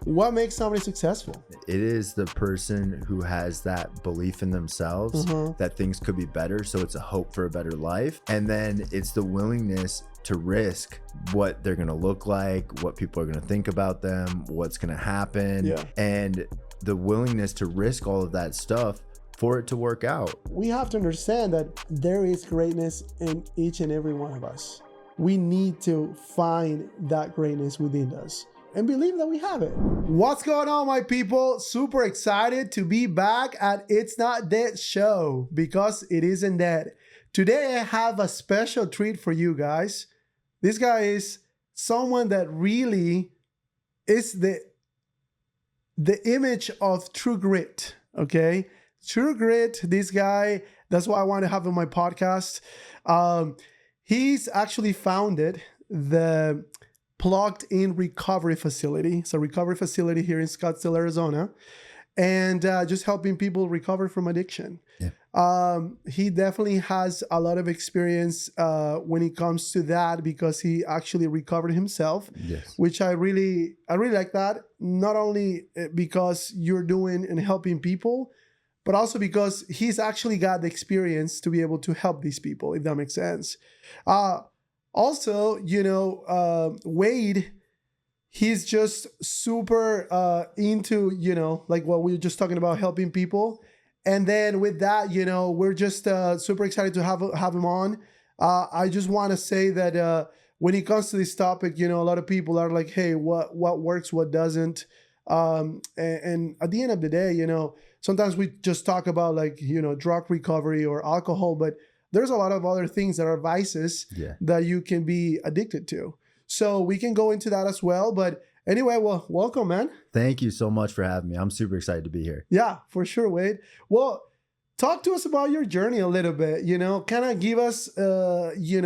what makes somebody successful? It is the person who has that belief in themselves that things could be better. So it's a hope for a better life. And then it's the willingness to risk what they're going to look like, what people are going to think about them, what's going to happen. And the willingness to risk all of that stuff for it to work out. We have to understand that there is greatness in each and every one of us. We need to find that greatness within us and believe that we have it. What's going on, my people? Super excited to be back at It's Not Dead show, because it isn't dead. Today, I have a special treat for you guys. This guy is someone that really is the image of true grit, okay? True grit, this guy, that's why I want to have him on my podcast. He's actually founded the Plugged In Recovery Facility. It's a recovery facility here in Scottsdale, Arizona, and just helping people recover from addiction. He definitely has a lot of experience when it comes to that, because he actually recovered himself, which I really like that. Not only because you're doing and helping people, but also because he's actually got the experience to be able to help these people, if that makes sense. Also, Wade, he's just super into, like what we were just talking about, helping people. And then with that, we're just super excited to have him on. I just want to say that when it comes to this topic, a lot of people are like, hey, what works, what doesn't? And at the end of the day, sometimes we just talk about drug recovery or alcohol, but there's a lot of other things that are vices that you can be addicted to. So we can go into that as well. But anyway, well, welcome, man. Thank you so much for having me. I'm super excited to be here. Yeah, for sure, Wade. Well, talk to us about your journey a little bit, kind of give us, what you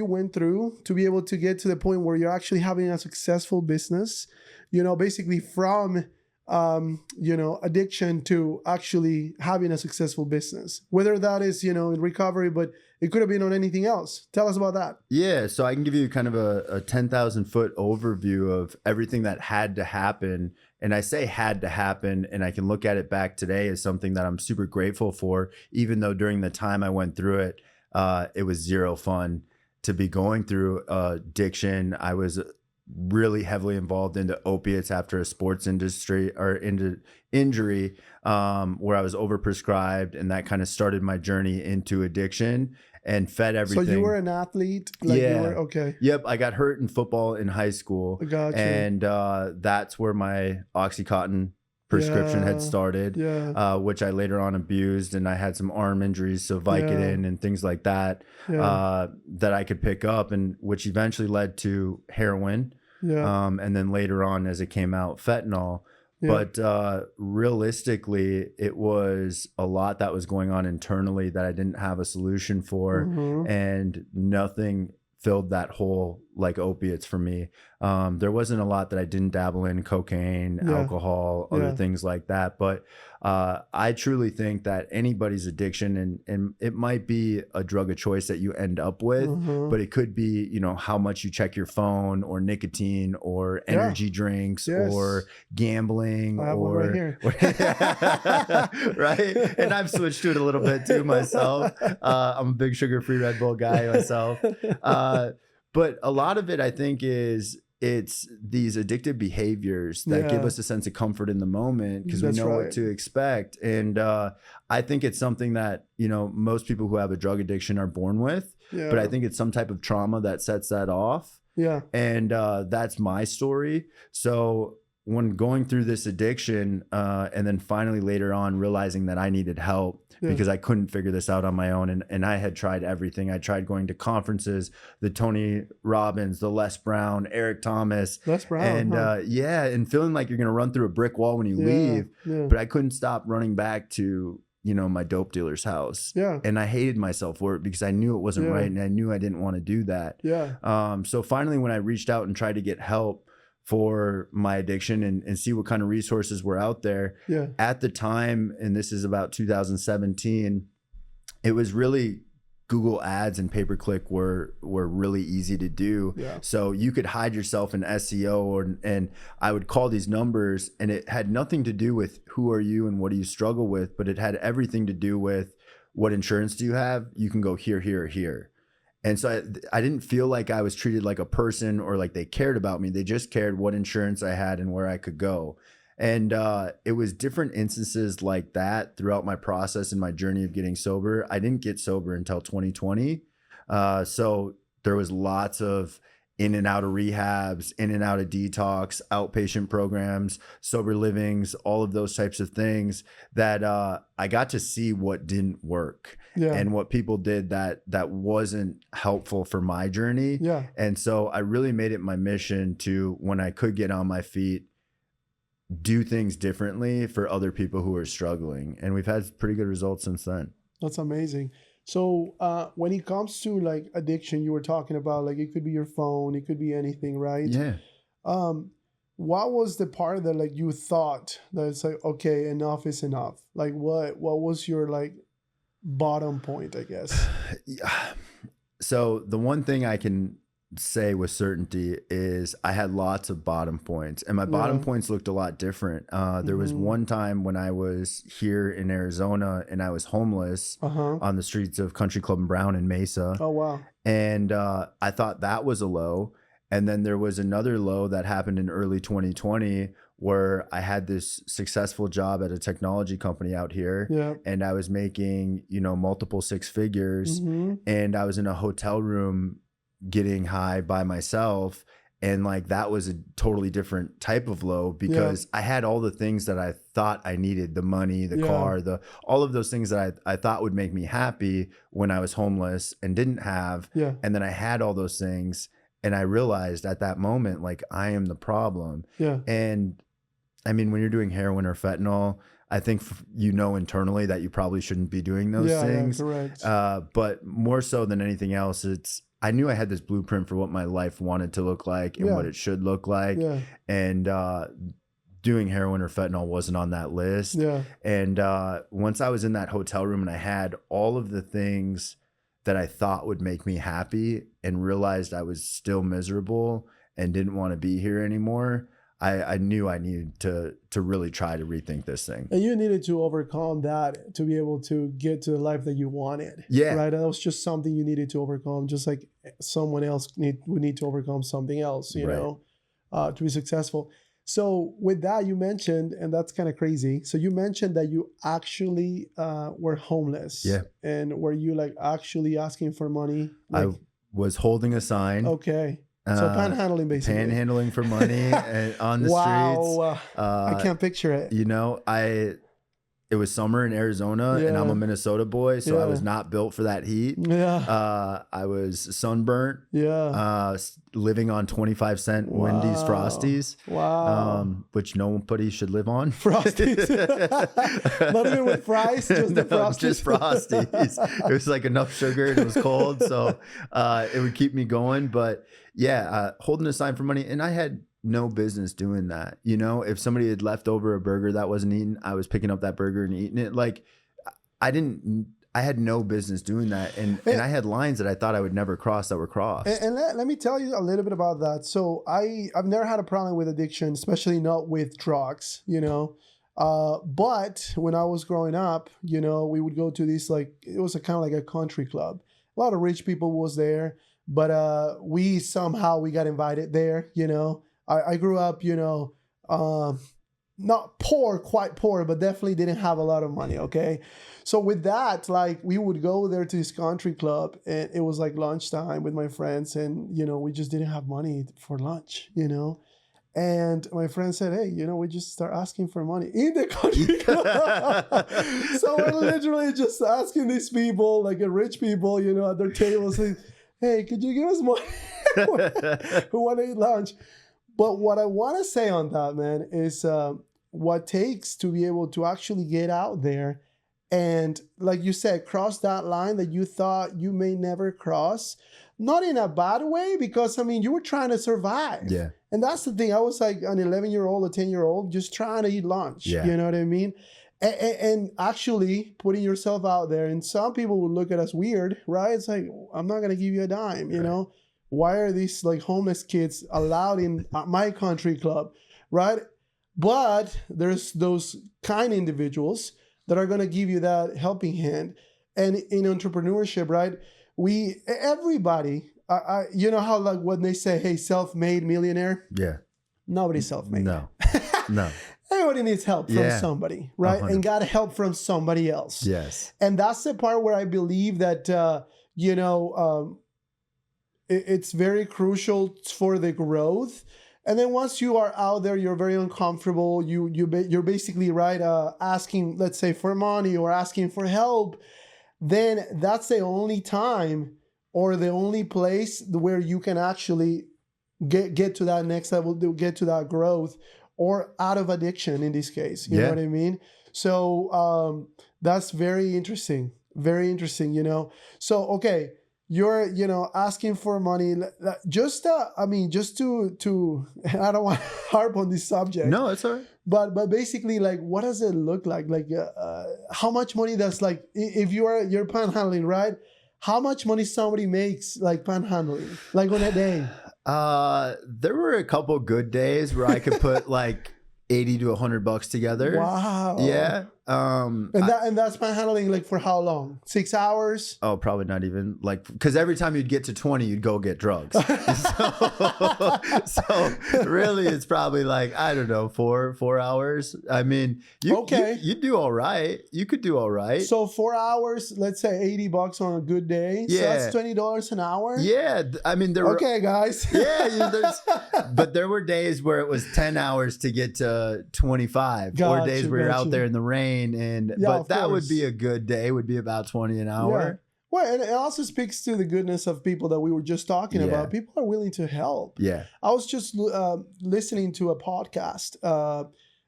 went through to be able to get to the point where you're actually having a successful business, basically from, addiction to actually having a successful business, whether that is, in recovery, but it could have been on anything else. Tell us about that. Yeah. So I can give you kind of a 10,000 foot overview of everything that had to happen. And I say had to happen, and I can look at it back today as something that I'm super grateful for, even though during the time I went through it, it was zero fun to be going through addiction. I was really heavily involved into opiates after a sports injury, where I was overprescribed, and that kind of started my journey into addiction and fed everything. So you were an athlete? Okay. Yep. I got hurt in football in high school. Gotcha. And that's where my Oxycontin prescription had started, which I later on abused, and I had some arm injuries, so Vicodin and things like that that I could pick up, and which eventually led to heroin, and then later on, as it came out, fentanyl. But realistically, it was a lot that was going on internally that I didn't have a solution for, and nothing filled that hole like opiates for me. There wasn't a lot that I didn't dabble in: cocaine, alcohol, other things like that. But I truly think that anybody's addiction, and it might be a drug of choice that you end up with, but it could be, how much you check your phone, or nicotine, or energy drinks, or gambling, or right here. Right. And I've switched to it a little bit too myself. I'm a big sugar-free Red Bull guy myself. But a lot of it, I think, it's these addictive behaviors that give us a sense of comfort in the moment, because we know what to expect. And I think it's something that, most people who have a drug addiction are born with, but I think it's some type of trauma that sets that off. And that's my story. So when going through this addiction, and then finally later on realizing that I needed help, because I couldn't figure this out on my own. And I had tried everything. I tried going to conferences, the Tony Robbins, the Les Brown, Eric Thomas. And and feeling like you're going to run through a brick wall when you leave. But I couldn't stop running back to, my dope dealer's house. And I hated myself for it, because I knew it wasn't right. And I knew I didn't want to do that. So finally, when I reached out and tried to get help for my addiction and see what kind of resources were out there at the time, and this is about 2017, it was really Google ads and pay-per-click were really easy to do. Yeah. So you could hide yourself in SEO, and I would call these numbers, and it had nothing to do with who are you and what do you struggle with, but it had everything to do with what insurance do you have? You can go here, here, or here. And so I didn't feel like I was treated like a person or like they cared about me. They just cared what insurance I had and where I could go. And it was different instances like that throughout my process and my journey of getting sober. I didn't get sober until 2020. So there was lots of in and out of rehabs, in and out of detox, outpatient programs, sober livings, all of those types of things that I got to see what didn't work and what people did that wasn't helpful for my journey. Yeah. And so I really made it my mission to, when I could get on my feet, do things differently for other people who are struggling. And we've had pretty good results since then. That's amazing. So when it comes to like addiction, you were talking about like it could be your phone, it could be anything, right? Yeah. What was the part that like you thought that it's like, okay, enough is enough? Like what was your like bottom point, I guess? So the one thing I can say with certainty is I had lots of bottom points, and my bottom points looked a lot different. There was one time when I was here in Arizona and I was homeless on the streets of Country Club and Brown in Mesa. Oh, wow. And I thought that was a low. And then there was another low that happened in early 2020 where I had this successful job at a technology company out here, and I was making, multiple six figures, and I was in a hotel room getting high by myself, and like that was a totally different type of low because I had all the things that I thought I needed, the money, the car, all of those things that I thought would make me happy when I was homeless and didn't have. And then I had all those things, and I realized at that moment, like, I am the problem. And I mean, when you're doing heroin or fentanyl, I think internally that you probably shouldn't be doing those things. Correct. But more so than anything else, I knew I had this blueprint for what my life wanted to look like and what it should look like. And doing heroin or fentanyl wasn't on that list. And once I was in that hotel room and I had all of the things that I thought would make me happy and realized I was still miserable and didn't want to be here anymore, I knew I needed to really try to rethink this thing. And you needed to overcome that to be able to get to the life that you wanted. Right? That was just something you needed to overcome, just like someone else would need to overcome something else, you know, to be successful. So with that, you mentioned, and that's kind of crazy. So you mentioned that you actually were homeless. And were you like actually asking for money? Like, I was holding a sign. Okay. So panhandling, basically. Panhandling for money on the streets. I can't picture it. It was summer in Arizona, and I'm a Minnesota boy, so I was not built for that heat. I was sunburnt. Living on 25-cent Wendy's Frosties. Which nobody should live on. Frosties. Not even with fries, just the Frosties. Just Frosties. It was like enough sugar and it was cold, so it would keep me going. But holding a sign for money, and I had no business doing that. If somebody had left over a burger that wasn't eaten, I was picking up that burger and eating it. Like I had no business doing that. And I had lines that I thought I would never cross that were crossed. And let me tell you a little bit about that. So I've never had a problem with addiction, especially not with drugs, but when I was growing up, we would go to this, like, it was kind of like a country club. A lot of rich people was there, but we got invited there, I grew up, not poor, quite poor, but definitely didn't have a lot of money. Okay. So with that, like, we would go there to this country club, and it was like lunchtime with my friends, and, we just didn't have money for lunch, and my friend said, hey, we just start asking for money in the country club. So we're literally just asking these people, like rich people, at their tables, saying, hey, could you give us money? Who want to eat lunch? But what I want to say on that, man, is what takes to be able to actually get out there and, like you said, cross that line that you thought you may never cross. Not in a bad way, because, you were trying to survive. And that's the thing. I was like an 11-year-old, a 10-year-old, just trying to eat lunch. You know what I mean? And actually putting yourself out there, and some people would look at us weird, right? It's like, I'm not gonna give you a dime, you know? Why are these like homeless kids allowed in my country club, right? But there's those kind individuals that are gonna give you that helping hand. And in entrepreneurship, right? Everybody, you know how like when they say, hey, self-made millionaire? Yeah. Nobody's self-made. No. No. Everybody needs help from somebody, right? 100. And got help from somebody else. Yes. And that's the part where I believe that, it's very crucial for the growth. And then once you are out there, you're very uncomfortable. You're basically, right, asking, let's say, for money or asking for help. Then that's the only time or the only place where you can actually get to that next level, get to that growth, or out of addiction in this case. You know what I mean? So that's very interesting. Very interesting, you know? So, okay, you're, you know, asking for money. Just to, I don't want to harp on this subject. No, it's all right. But basically, like, what does it look like? Like, how much money does, like, if you're panhandling, right? How much money somebody makes, like, panhandling, like on a day? There were a couple good days where I could put like $80 to $100 together. Wow. Yeah. And that's panhandling like for how long? 6 hours? Oh, probably not even, like, because every time you'd get to 20, you'd go get drugs. so really, it's probably like, I don't know, 4 hours. I mean, you do all right. You could do all right. So 4 hours, let's say $80 on a good day. Yeah. So that's $20 an hour. Yeah. I mean, there were. Okay, guys. But there were days where it was 10 hours to get to 25, or days where you're out there in the rain. But that would be a good day, would be about 20 an hour. Yeah. Well, and it also speaks to the goodness of people that we were just talking about. People are willing to help. Yeah. I was just listening to a podcast,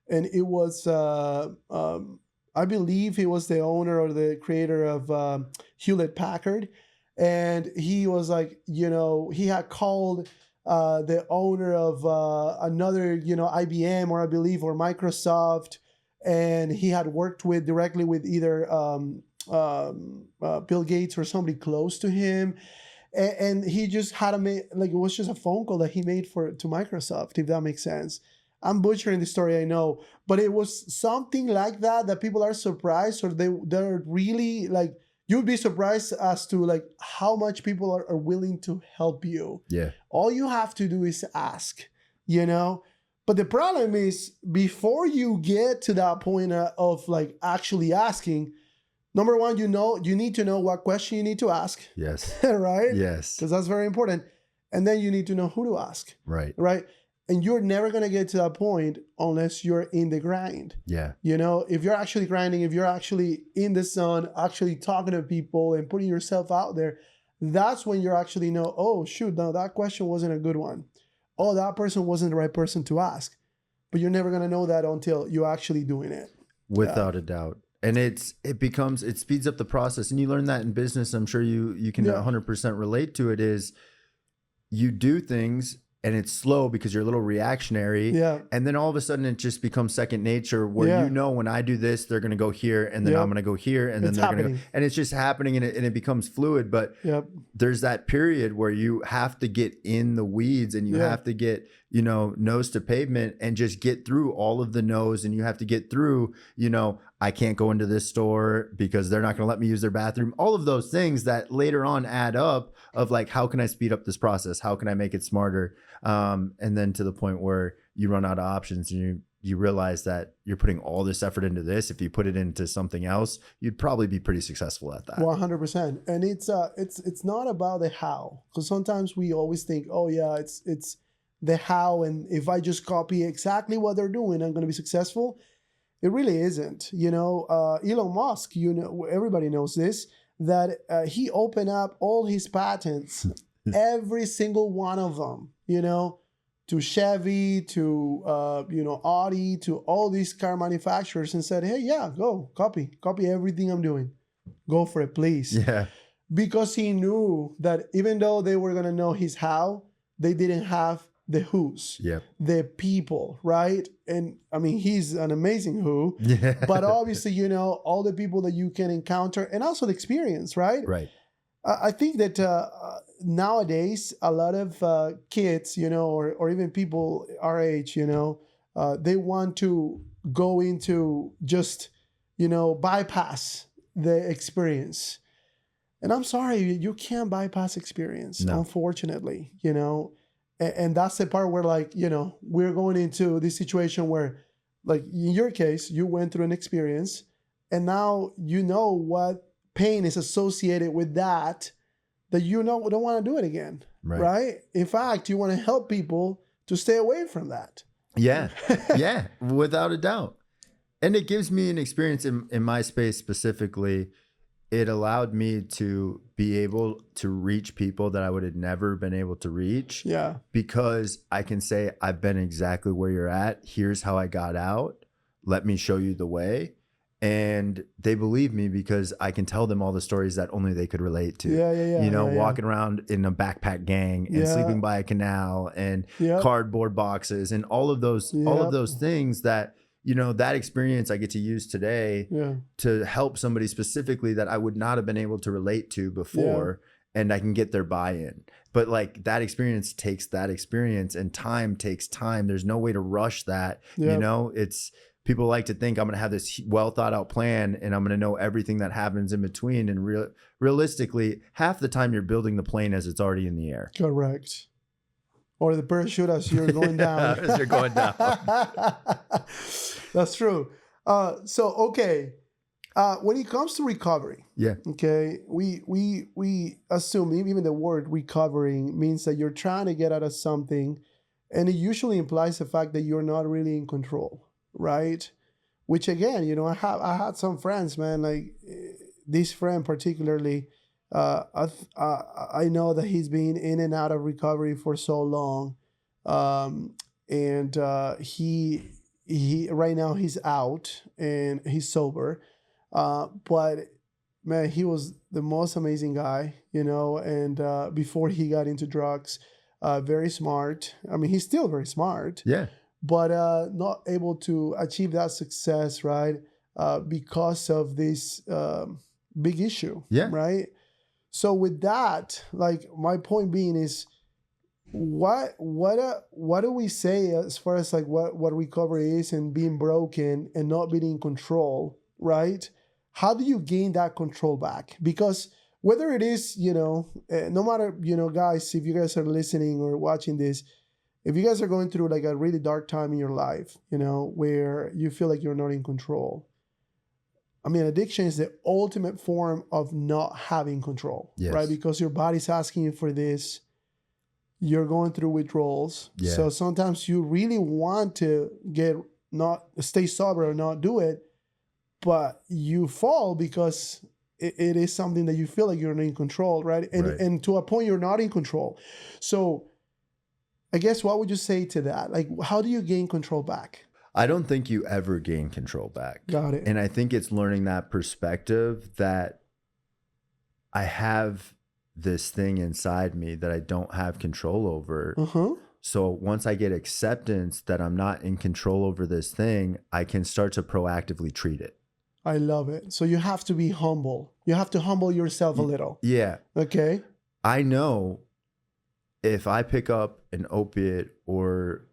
and it was, I believe he was the owner or the creator of Hewlett Packard. And he was like, you know, he had called the owner of another, you know, IBM or I believe, or Microsoft. And he had worked directly with either Bill Gates or somebody close to him. And he just had it was just a phone call that he made to Microsoft, if that makes sense. I'm butchering the story, I know. But it was something like that people are surprised, or they're really like, you'd be surprised as to like how much people are willing to help you. Yeah. All you have to do is ask, you know? But the problem is, before you get to that point of like actually asking, number one, you need to know what question you need to ask. Yes. Right? Yes. Because that's very important. And then you need to know who to ask. Right. Right. And you're never going to get to that point unless you're in the grind. Yeah. You know, if you're actually grinding, if you're actually in the sun, actually talking to people and putting yourself out there, that's when you actually know, oh, shoot, no, that question wasn't a good one. Oh, that person wasn't the right person to ask. But you're never going to know that until you're actually doing it. Without a doubt. And it speeds up the process. And you learn that in business. I'm sure you can 100% relate to it. Is you do things and it's slow because you're a little reactionary. Yeah. And then all of a sudden it just becomes second nature where you know, when I do this, they're going to go here, and then I'm going to go here, and then they're going to go. And it's just happening, and it becomes fluid. But there's that period where you have to get in the weeds, and you have to get, you know, nose to pavement and just get through all of the no's. And you have to get through, you know, I can't go into this store because they're not going to let me use their bathroom. All of those things that later on add up of like, how can I speed up this process? How can I make it smarter? And then to the point where you run out of options, and you realize that you're putting all this effort into this. If you put it into something else, you'd probably be pretty successful at that. 100%. And it's not about the how, because sometimes we always think, oh yeah, it's the how, and if I just copy exactly what they're doing, I'm going to be successful. It really isn't. You know, Elon Musk, you know, everybody knows this, that he opened up all his patents, every single one of them, you know, to Chevy, to, Audi, to all these car manufacturers, and said, hey, yeah, go copy everything I'm doing. Go for it, please. Yeah. Because he knew that even though they were going to know his how, they didn't have the who's, Yep. the people, right? And I mean, he's an amazing who, Yeah. but obviously, you know, all the people that you can encounter and also the experience, right? Right. I think that nowadays, a lot of kids, you know, or even people our age, you know, they want to go into just, you know, bypass the experience. And I'm sorry, you can't bypass experience, No. unfortunately, you know. And that's the part where, like, you know, we're going into this situation where, like, in your case, you went through an experience and now you know what pain is associated with that you know don't want to do it again, right? In fact, you want to help people to stay away from that. Yeah. Yeah, without a doubt. And it gives me an experience in my space specifically. It allowed me to be able to reach people that I would have never been able to reach. Yeah. Because I can say, I've been exactly where you're at. Here's how I got out. Let me show you the way. And they believe me because I can tell them all the stories that only they could relate to. Yeah. You know, walking around in a backpack gang and sleeping by a canal and cardboard boxes and all of those things that, you know, that experience I get to use today to help somebody specifically that I would not have been able to relate to before, and I can get their buy-in. But like that experience takes that experience, and time takes time. There's no way to rush that. You know, it's people like to think I'm going to have this well thought out plan and I'm going to know everything that happens in between. And realistically, half the time you're building the plane as it's already in the air. Correct. Or the parachute as you're going down. As you're going down. That's true. So, okay. When it comes to recovery, okay, we assume even the word recovering means that you're trying to get out of something, and it usually implies the fact that you're not really in control, right? Which again, you know, I had some friends, man, like this friend particularly. I know that he's been in and out of recovery for so long, and he right now he's out and he's sober. But man, he was the most amazing guy, you know, and before he got into drugs, very smart. I mean, he's still very smart. Yeah. But not able to achieve that success, right? Because of this big issue, right? So with that, like my point being is, what do we say as far as like what recovery is and being broken and not being in control, right? How do you gain that control back? Because whether it is, you know, no matter, you know, guys, if you guys are listening or watching this, if you guys are going through like a really dark time in your life, you know, where you feel like you're not in control. I mean, addiction is the ultimate form of not having control, right? Because your body's asking you for this. You're going through withdrawals. So sometimes you really want to stay sober or not do it, but you fall because it is something that you feel like you're not in control, right? And to a point, you're not in control. So I guess what would you say to that? Like, how do you gain control back? I don't think you ever gain control back. Got it. And I think it's learning that perspective that I have this thing inside me that I don't have control over. So once I get acceptance that I'm not in control over this thing, I can start to proactively treat it. I love it. So you have to be humble. You have to humble yourself a little. Yeah. Okay. I know if I pick up an opiate or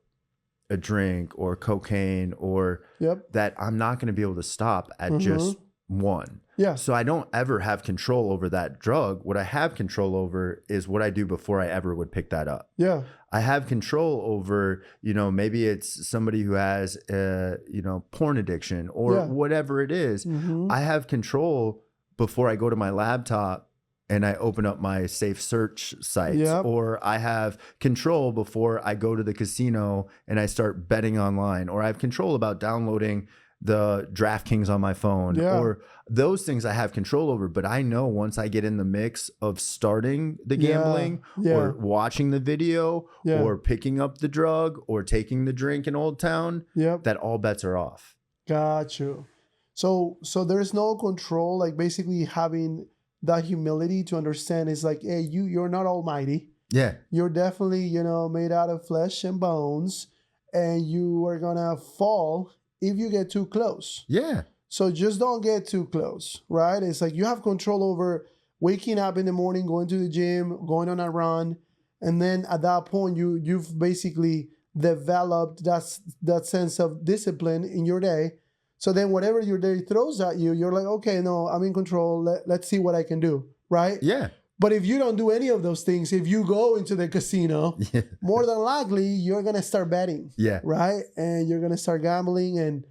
a drink or cocaine or that I'm not going to be able to stop at just one. Yeah. So I don't ever have control over that drug. What I have control over is what I do before I ever would pick that up. Yeah. I have control over, you know, maybe it's somebody who has you know, porn addiction or whatever it is. I have control before I go to my laptop and I open up my safe search sites, or I have control before I go to the casino and I start betting online, or I have control about downloading the DraftKings on my phone, or those things I have control over. But I know once I get in the mix of starting the gambling or watching the video or picking up the drug or taking the drink in Old Town, that all bets are off. Got you. So there's no control, like basically having that humility to understand is like, hey, you're not almighty. Yeah. You're definitely, made out of flesh and bones, and you are gonna fall if you get too close. Yeah. So just don't get too close, right? It's like you have control over waking up in the morning, going to the gym, going on a run, and then at that point you've basically developed that sense of discipline in your day. So then whatever your day throws at you, you're like, okay, no, I'm in control. Let's see what I can do, right? Yeah. But if you don't do any of those things, if you go into the casino, Yeah. more than likely you're gonna start betting, Yeah. right? And you're gonna start gambling and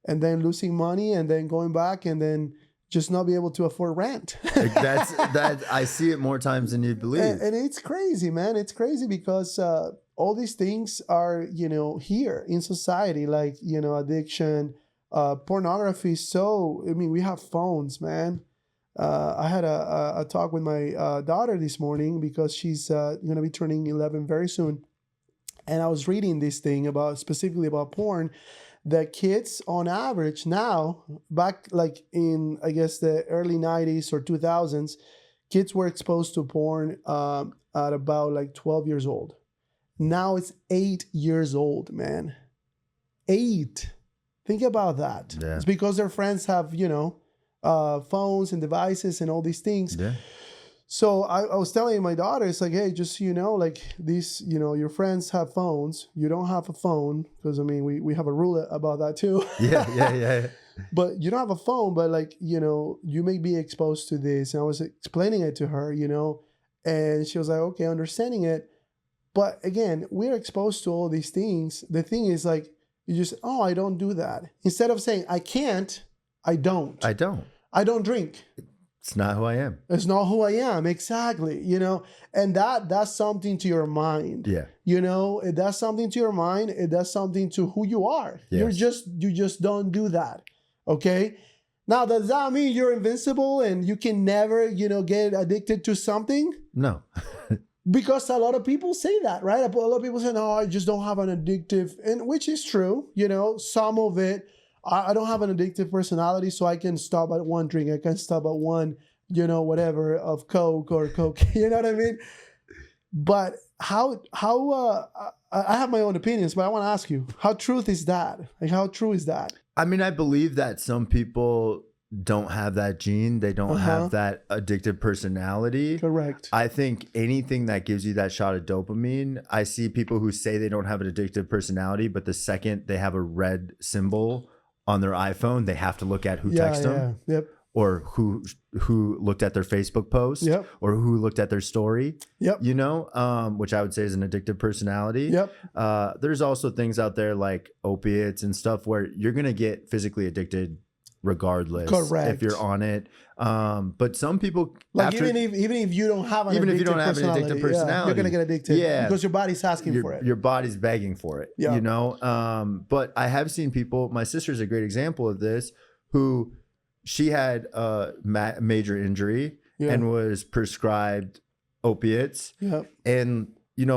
then losing money and then going back and then just not be able to afford rent. Like that. I see it more times than you believe. And it's crazy, man. It's crazy because all these things are, here in society, like, addiction, pornography. So, I mean, we have phones, man. I had a talk with my daughter this morning because she's going to be turning 11 very soon. And I was reading this thing specifically about porn. That kids on average now, back like in, I guess, the early 90s or 2000s, kids were exposed to porn at about like 12 years old. Now it's 8 years old, man. 8. Think about that. Yeah. It's because their friends have, phones and devices and all these things. Yeah. So I was telling my daughter, it's like, hey, just, like these, your friends have phones. You don't have a phone because, I mean, we have a rule about that too. Yeah. But you don't have a phone, but like, you may be exposed to this. And I was explaining it to her, and she was like, okay, understanding it. But again, we're exposed to all these things. The thing is like, you just, I don't do that. Instead of saying, I can't, I don't. I don't. I don't drink. It's not who I am. It's not who I am. Exactly. And that does something to your mind. Yeah. It does something to your mind. It does something to who you are. Yes. You just don't do that. Okay. Now, does that mean you're invincible and you can never, get addicted to something? No. Because a lot of people say that, right? A lot of people say, no, I just don't have an addictive, and which is true. Some of it, I don't have an addictive personality, so I can stop at one drink. I can stop at one, whatever of Coke or Coke. You know what I mean? But how I have my own opinions, but I want to ask you, how true is that? Like, how true is that? I mean, I believe that some people don't have that gene. They don't have that addictive personality. Correct. I think anything that gives you that shot of dopamine, I see people who say they don't have an addictive personality, but the second they have a red symbol on their iPhone, they have to look at who texted them. Yep. Or who looked at their Facebook post. Yep. Or who looked at their story. Yep. Which I would say is an addictive personality. Yep. There's also things out there like opiates and stuff where you're gonna get physically addicted regardless. Correct. If you're on it. But some people, like even if you don't have an addictive personality, you're gonna get addicted. Yeah, because your body's asking for it. Your body's begging for it. Yeah. But I have seen people. My sister's a great example of this. Who she had a major injury and was prescribed opiates. Yep. And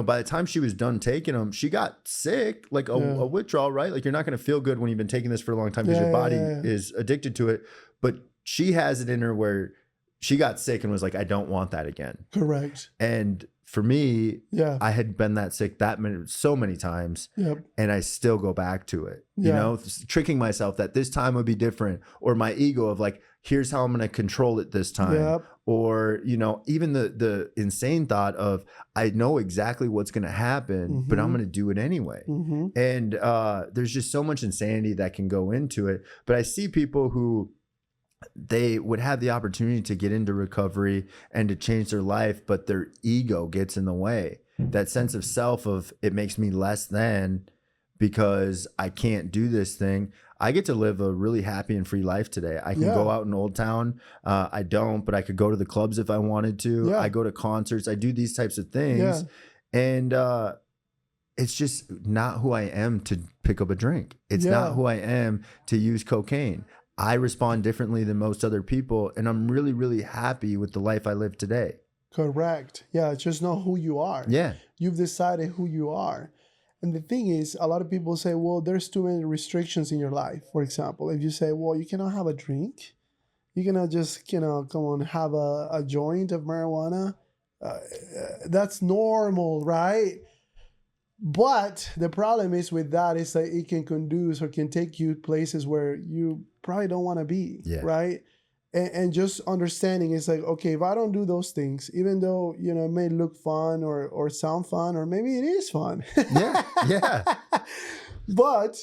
by the time she was done taking them, she got sick, like a withdrawal, right? Like you're not going to feel good when you've been taking this for a long time because your body is addicted to it. But she has it in her where she got sick and was like, I don't want that again. Correct. And for me, I had been that sick so many times, and I still go back to it, tricking myself that this time would be different, or my ego of like, here's how I'm going to control it this time. Or, even the insane thought of, I know exactly what's going to happen, but I'm going to do it anyway. And there's just so much insanity that can go into it. But I see people who they would have the opportunity to get into recovery and to change their life, but their ego gets in the way. That sense of self of it makes me less than because I can't do this thing. I get to live a really happy and free life today. I can go out in Old Town. I don't, but I could go to the clubs if I wanted to. I go to concerts. I do these types of things. And it's just not who I am to pick up a drink. It's not who I am to use cocaine. I respond differently than most other people, and I'm really, really happy with the life I live today. Correct. Yeah, it's just not who you are. Yeah. You've decided who you are. And the thing is, a lot of people say, well, there's too many restrictions in your life. For example, if you say, well, you cannot have a drink, you cannot just, come on, have a joint of marijuana. That's normal, right? But the problem is with that is that it can conduce or can take you places where you probably don't want to be, right? And just understanding is like, okay, if I don't do those things, even though, you know, it may look fun or sound fun, or maybe it is fun. Yeah. But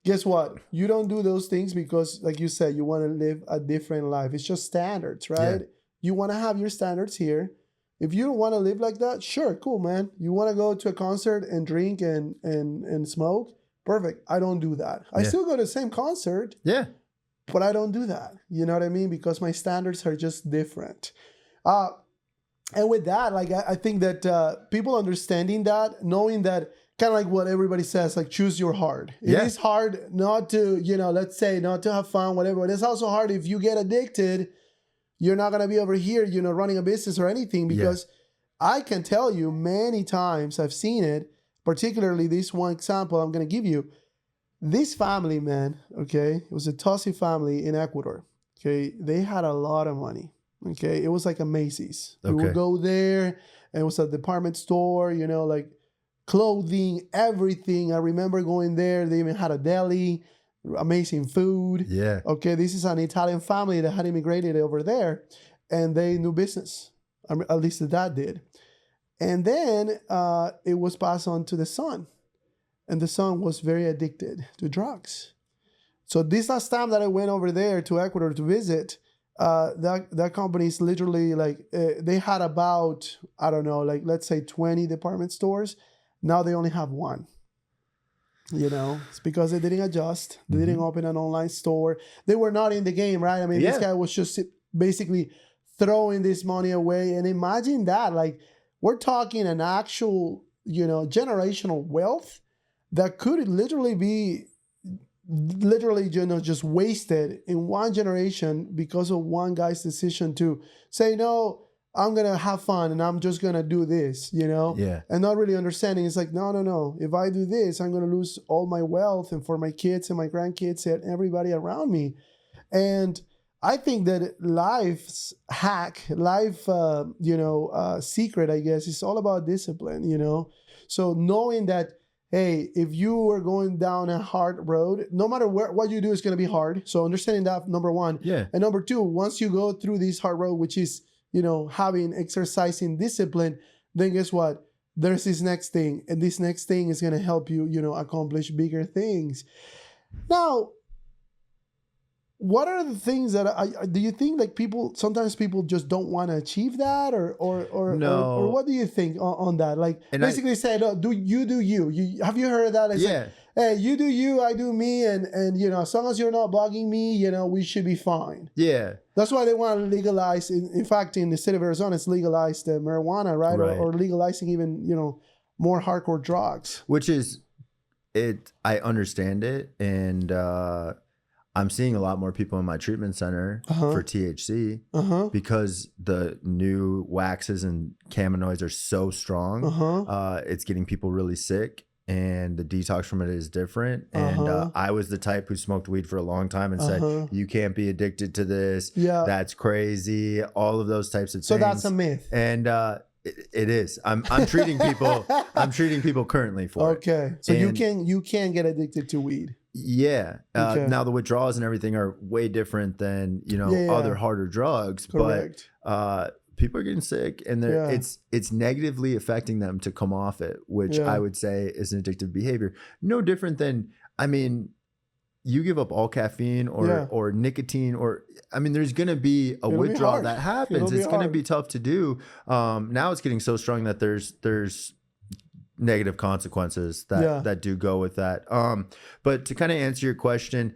guess what? You don't do those things because, like you said, you want to live a different life. It's just standards, right? You want to have your standards here. If you don't want to live like that, sure, cool, man. You want to go to a concert and drink and smoke? Perfect. I don't do that. I still go to the same concert. Yeah. But I don't do that. You know what I mean? Because my standards are just different. And with that, like, I think that people understanding that, knowing that, kind of like what everybody says, like, choose your heart. It is hard not to, you know, let's say not to have fun, whatever. But it's also hard if you get addicted. You're not going to be over here, you know, running a business or anything, because I can tell you many times I've seen it, particularly this one example I'm going to give you. This family, man, okay, it was a Tossi family in Ecuador. Okay, they had a lot of money. Okay, it was like a Macy's. We would go there, and it was a department store, you know, like clothing, everything. I remember going there. They even had a deli. Amazing food. Yeah. Okay, this is an Italian family that had immigrated over there, and they knew business. At least the dad did. And then it was passed on to the son, and the son was very addicted to drugs. So this last time that I went over there to Ecuador to visit, that company is literally like they had about, I don't know, like let's say 20 department stores. Now they only have one. You know, it's because they didn't adjust. They didn't open an online store. They were not in the game, right? I mean, this guy was just basically throwing this money away. And imagine that, like, we're talking an actual, you know, generational wealth that could literally be, you know, just wasted in one generation because of one guy's decision to say, no, I'm going to have fun and I'm just going to do this, you know? Yeah. And not really understanding. It's like, no. If I do this, I'm going to lose all my wealth and for my kids and my grandkids and everybody around me. And I think that life's hack, secret, I guess, is all about discipline, you know? So knowing that, hey, if you are going down a hard road, no matter what you do is going to be hard. So understanding that, number one. Yeah. And number two, once you go through this hard road, which is, you know, exercising discipline, then guess what? There's this next thing, and this next thing is going to help you, you know, accomplish bigger things. Now, what are the things that do you think like sometimes people just don't want to achieve that, or no. or what do you think on that? Like, and basically say, no, do you? Have you heard of that? It's like, hey, you do you, I do me, and you know, as long as you're not bugging me, you know, we should be fine. Yeah. That's why they want to legalize. In fact, in the state of Arizona, it's legalized marijuana, right? Or legalizing even, you know, more hardcore drugs. Which is, I understand it, and I'm seeing a lot more people in my treatment center for THC because the new waxes and cannabinoids are so strong. It's getting people really sick. And the detox from it is different. And I was the type who smoked weed for a long time and said, you can't be addicted to this. Yeah. That's crazy. All of those types of things. So that's a myth. And it is. I'm treating people. I'm treating people currently for it. Okay. So you can get addicted to weed. Yeah. Now the withdrawals and everything are way different than, you know, other harder drugs. Correct. But people are getting sick, and it's negatively affecting them to come off it, which I would say is an addictive behavior. No different than, I mean, you give up all caffeine or nicotine, or, I mean, there's going to be a withdrawal that happens. It's going to be tough to do. Now it's getting so strong that there's negative consequences that do go with that. But to kind of answer your question,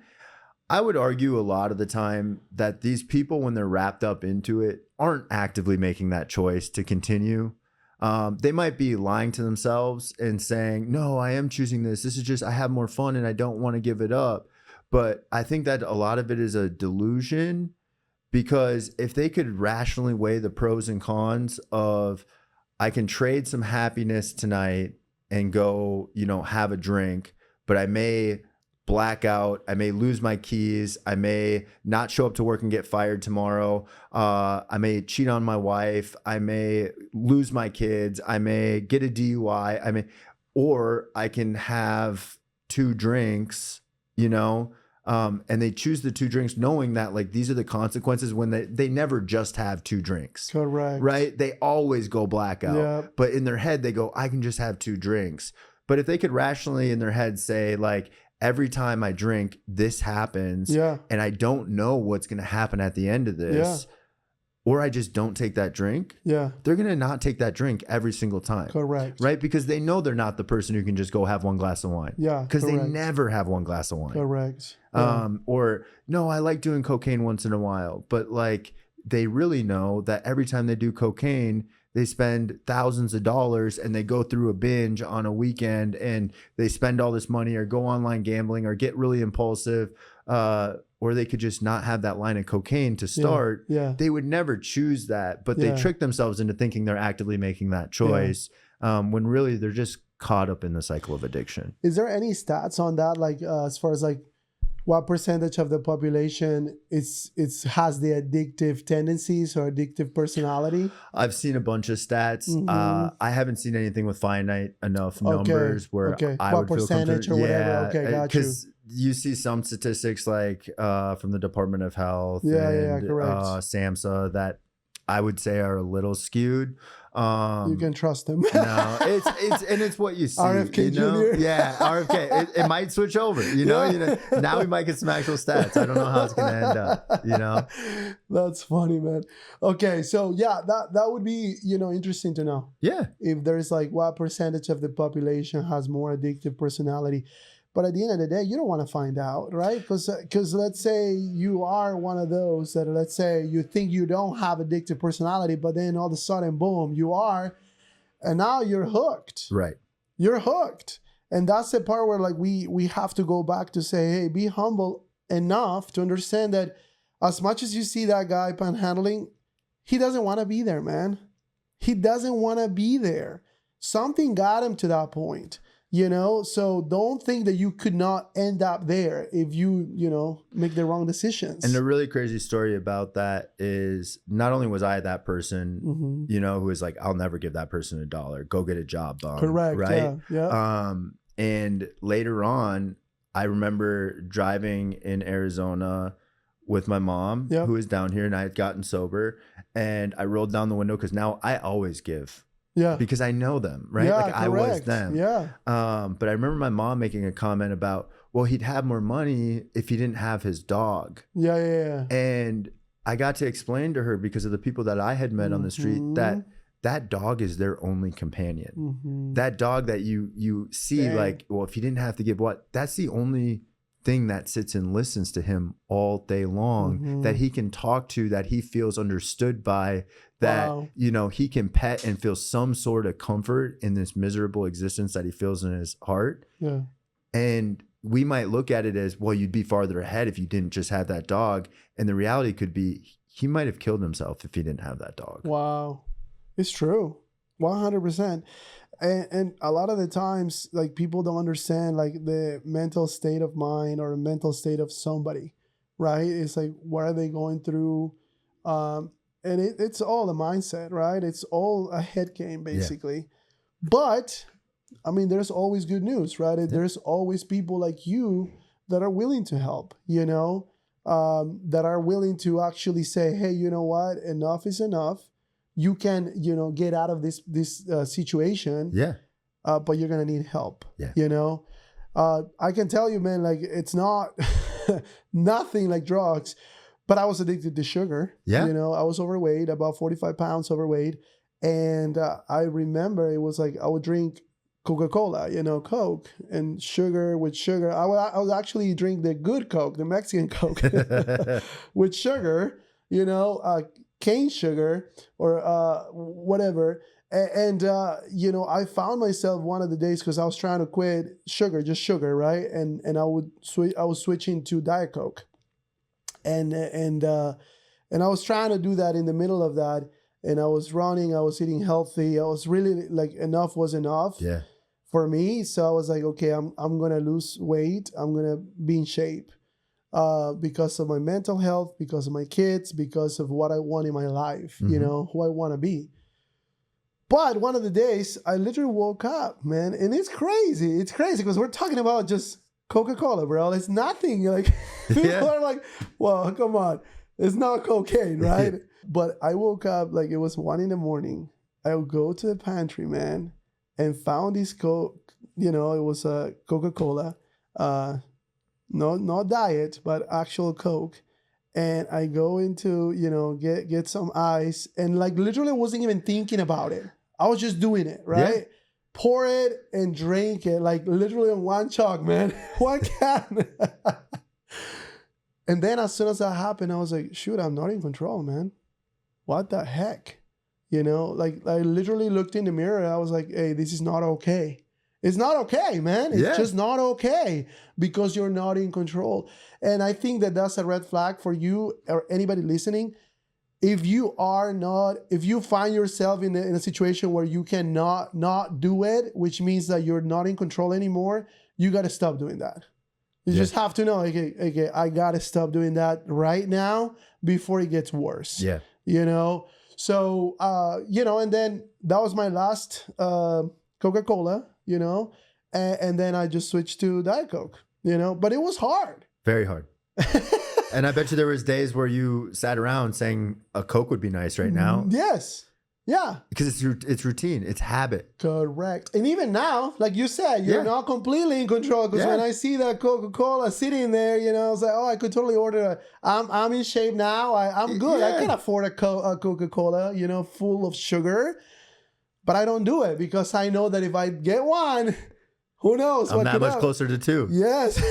I would argue a lot of the time that these people, when they're wrapped up into it, aren't actively making that choice to continue. They might be lying to themselves and saying, no, I am choosing this. This is just, I have more fun and I don't want to give it up. But I think that a lot of it is a delusion, because if they could rationally weigh the pros and cons of, I can trade some happiness tonight and go, you know, have a drink, but I may black out. I may lose my keys. I may not show up to work and get fired tomorrow. I may cheat on my wife. I may lose my kids. I may get a DUI. Or I can have 2 drinks, you know, and they choose the 2 drinks knowing that like these are the consequences when they never just have 2 drinks. Correct. Right? They always go blackout. Yeah. But in their head, they go, I can just have 2 drinks. But if they could rationally in their head say like, every time I drink, this happens, and I don't know what's going to happen at the end of this, or I just don't take that drink, they're going to not take that drink every single time. Correct. Right? Because they know they're not the person who can just go have 1 glass of wine. Yeah. Because they never have 1 glass of wine. Correct. Or, no, I like doing cocaine once in a while. But like, they really know that every time they do cocaine, they spend thousands of dollars and they go through a binge on a weekend and they spend all this money or go online gambling or get really impulsive, or they could just not have that line of cocaine to start. They would never choose that, but they trick themselves into thinking they're actively making that choice when really they're just caught up in the cycle of addiction. Is there any stats on that? Like as far as like what percentage of the population has the addictive tendencies or addictive personality? I've seen a bunch of stats. I haven't seen anything with finite enough numbers where I what would feel percentage or whatever. Okay, got you. Because you see some statistics like from the Department of Health and SAMHSA that I would say are a little skewed. You can trust them. No, it's what you see. RFK you know? Jr. Yeah, RFK. It might switch over. You know, now we might get some actual stats. I don't know how it's going to end up. You know, that's funny, man. Okay, so that would be interesting to know. Yeah, if there is like what percentage of the population has more addictive personality. But at the end of the day, you don't want to find out, right? Because let's say you are one of those that, let's say you think you don't have addictive personality, but then all of a sudden, boom, you are. And now you're hooked. Right. You're hooked. And that's the part where like we have to go back to say, hey, be humble enough to understand that as much as you see that guy panhandling, he doesn't want to be there, man. He doesn't want to be there. Something got him to that point. So don't think that you could not end up there if you make the wrong decisions. And the really crazy story about that is not only was I that person, who was like, I'll never give that person $1, go get a job, bum. Correct. Right. Yeah. And later on, I remember driving in Arizona with my mom, who was down here, and I had gotten sober, and I rolled down the window because now I always give. Yeah. Because I know them, right? Yeah, like correct. I was them. Yeah. But I remember my mom making a comment about, well, he'd have more money if he didn't have his dog. Yeah. And I got to explain to her, because of the people that I had met on the street, that dog is their only companion. That dog that you see, like, well, if he didn't have to give what, that's the only thing that sits and listens to him all day long, that he can talk to, that he feels understood by, that, he can pet and feel some sort of comfort in this miserable existence that he feels in his heart. Yeah. And we might look at it as, well, you'd be farther ahead if you didn't just have that dog. And the reality could be he might have killed himself if he didn't have that dog. Wow. It's true. 100%. And a lot of the times, like, people don't understand like the mental state of mind or mental state of somebody, right? It's like, what are they going through? And it's all a mindset, right? It's all a head game, basically. Yeah. But, I mean, there's always good news, right? Yeah. There's always people like you that are willing to help, that are willing to actually say, hey, you know what? Enough is enough. You can, get out of this situation. Yeah. But you're going to need help, Yeah. I can tell you, man, like, it's not nothing like drugs. But I was addicted to sugar. Yeah. I was overweight, about 45 pounds overweight. And I remember it was like I would drink Coca-Cola, Coke, and sugar with sugar. I would actually drink the good Coke, the Mexican Coke with sugar, cane sugar or whatever. And I found myself one of the days, because I was trying to quit sugar, just sugar, right? And I was switching to Diet Coke. And I was trying to do that in the middle of that. And I was running, I was eating healthy. I was really like, enough was enough for me. So I was like, okay, I'm gonna lose weight. I'm gonna be in shape because of my mental health, because of my kids, because of what I want in my life, you know, who I want to be. But one of the days I literally woke up, man, and it's crazy. It's crazy because we're talking about just Coca-Cola, bro. It's nothing. Like people are like, well, come on. It's not cocaine, right? But I woke up like it was 1 a.m. I would go to the pantry, man, and found this Coke. You know, it was a Coca-Cola, not diet, but actual Coke. And I go into, you know, get some ice, and like literally wasn't even thinking about it. I was just doing it, right? Yeah. Pour it and drink it, like literally in one chug, man, one can. And then as soon as that happened, I was like, shoot, I'm not in control, man. What the heck? You know, like I literally looked in the mirror and I was like, hey, this is not okay. It's not okay, man. It's just not okay because you're not in control. And I think that that's a red flag for you or anybody listening. If you find yourself in a situation where you cannot not do it, which means that you're not in control anymore, you got to stop doing that. You just have to know, okay, I got to stop doing that right now before it gets worse. Yeah. You know? So, you know, and then that was my last Coca-Cola, you know, and then I just switched to Diet Coke, you know, but it was hard. Very hard. And I bet you there was days where you sat around saying a Coke would be nice right now. Yes. Yeah. Because it's routine. It's habit. Correct. And even now, like you said, you're not completely in control. Because when I see that Coca-Cola sitting there, you know, I was like, oh, I could totally order I'm in shape now. I'm good. I can afford a Coca-Cola, you know, full of sugar. But I don't do it because I know that if I get one, who knows? I'm that much closer to 2. Yes.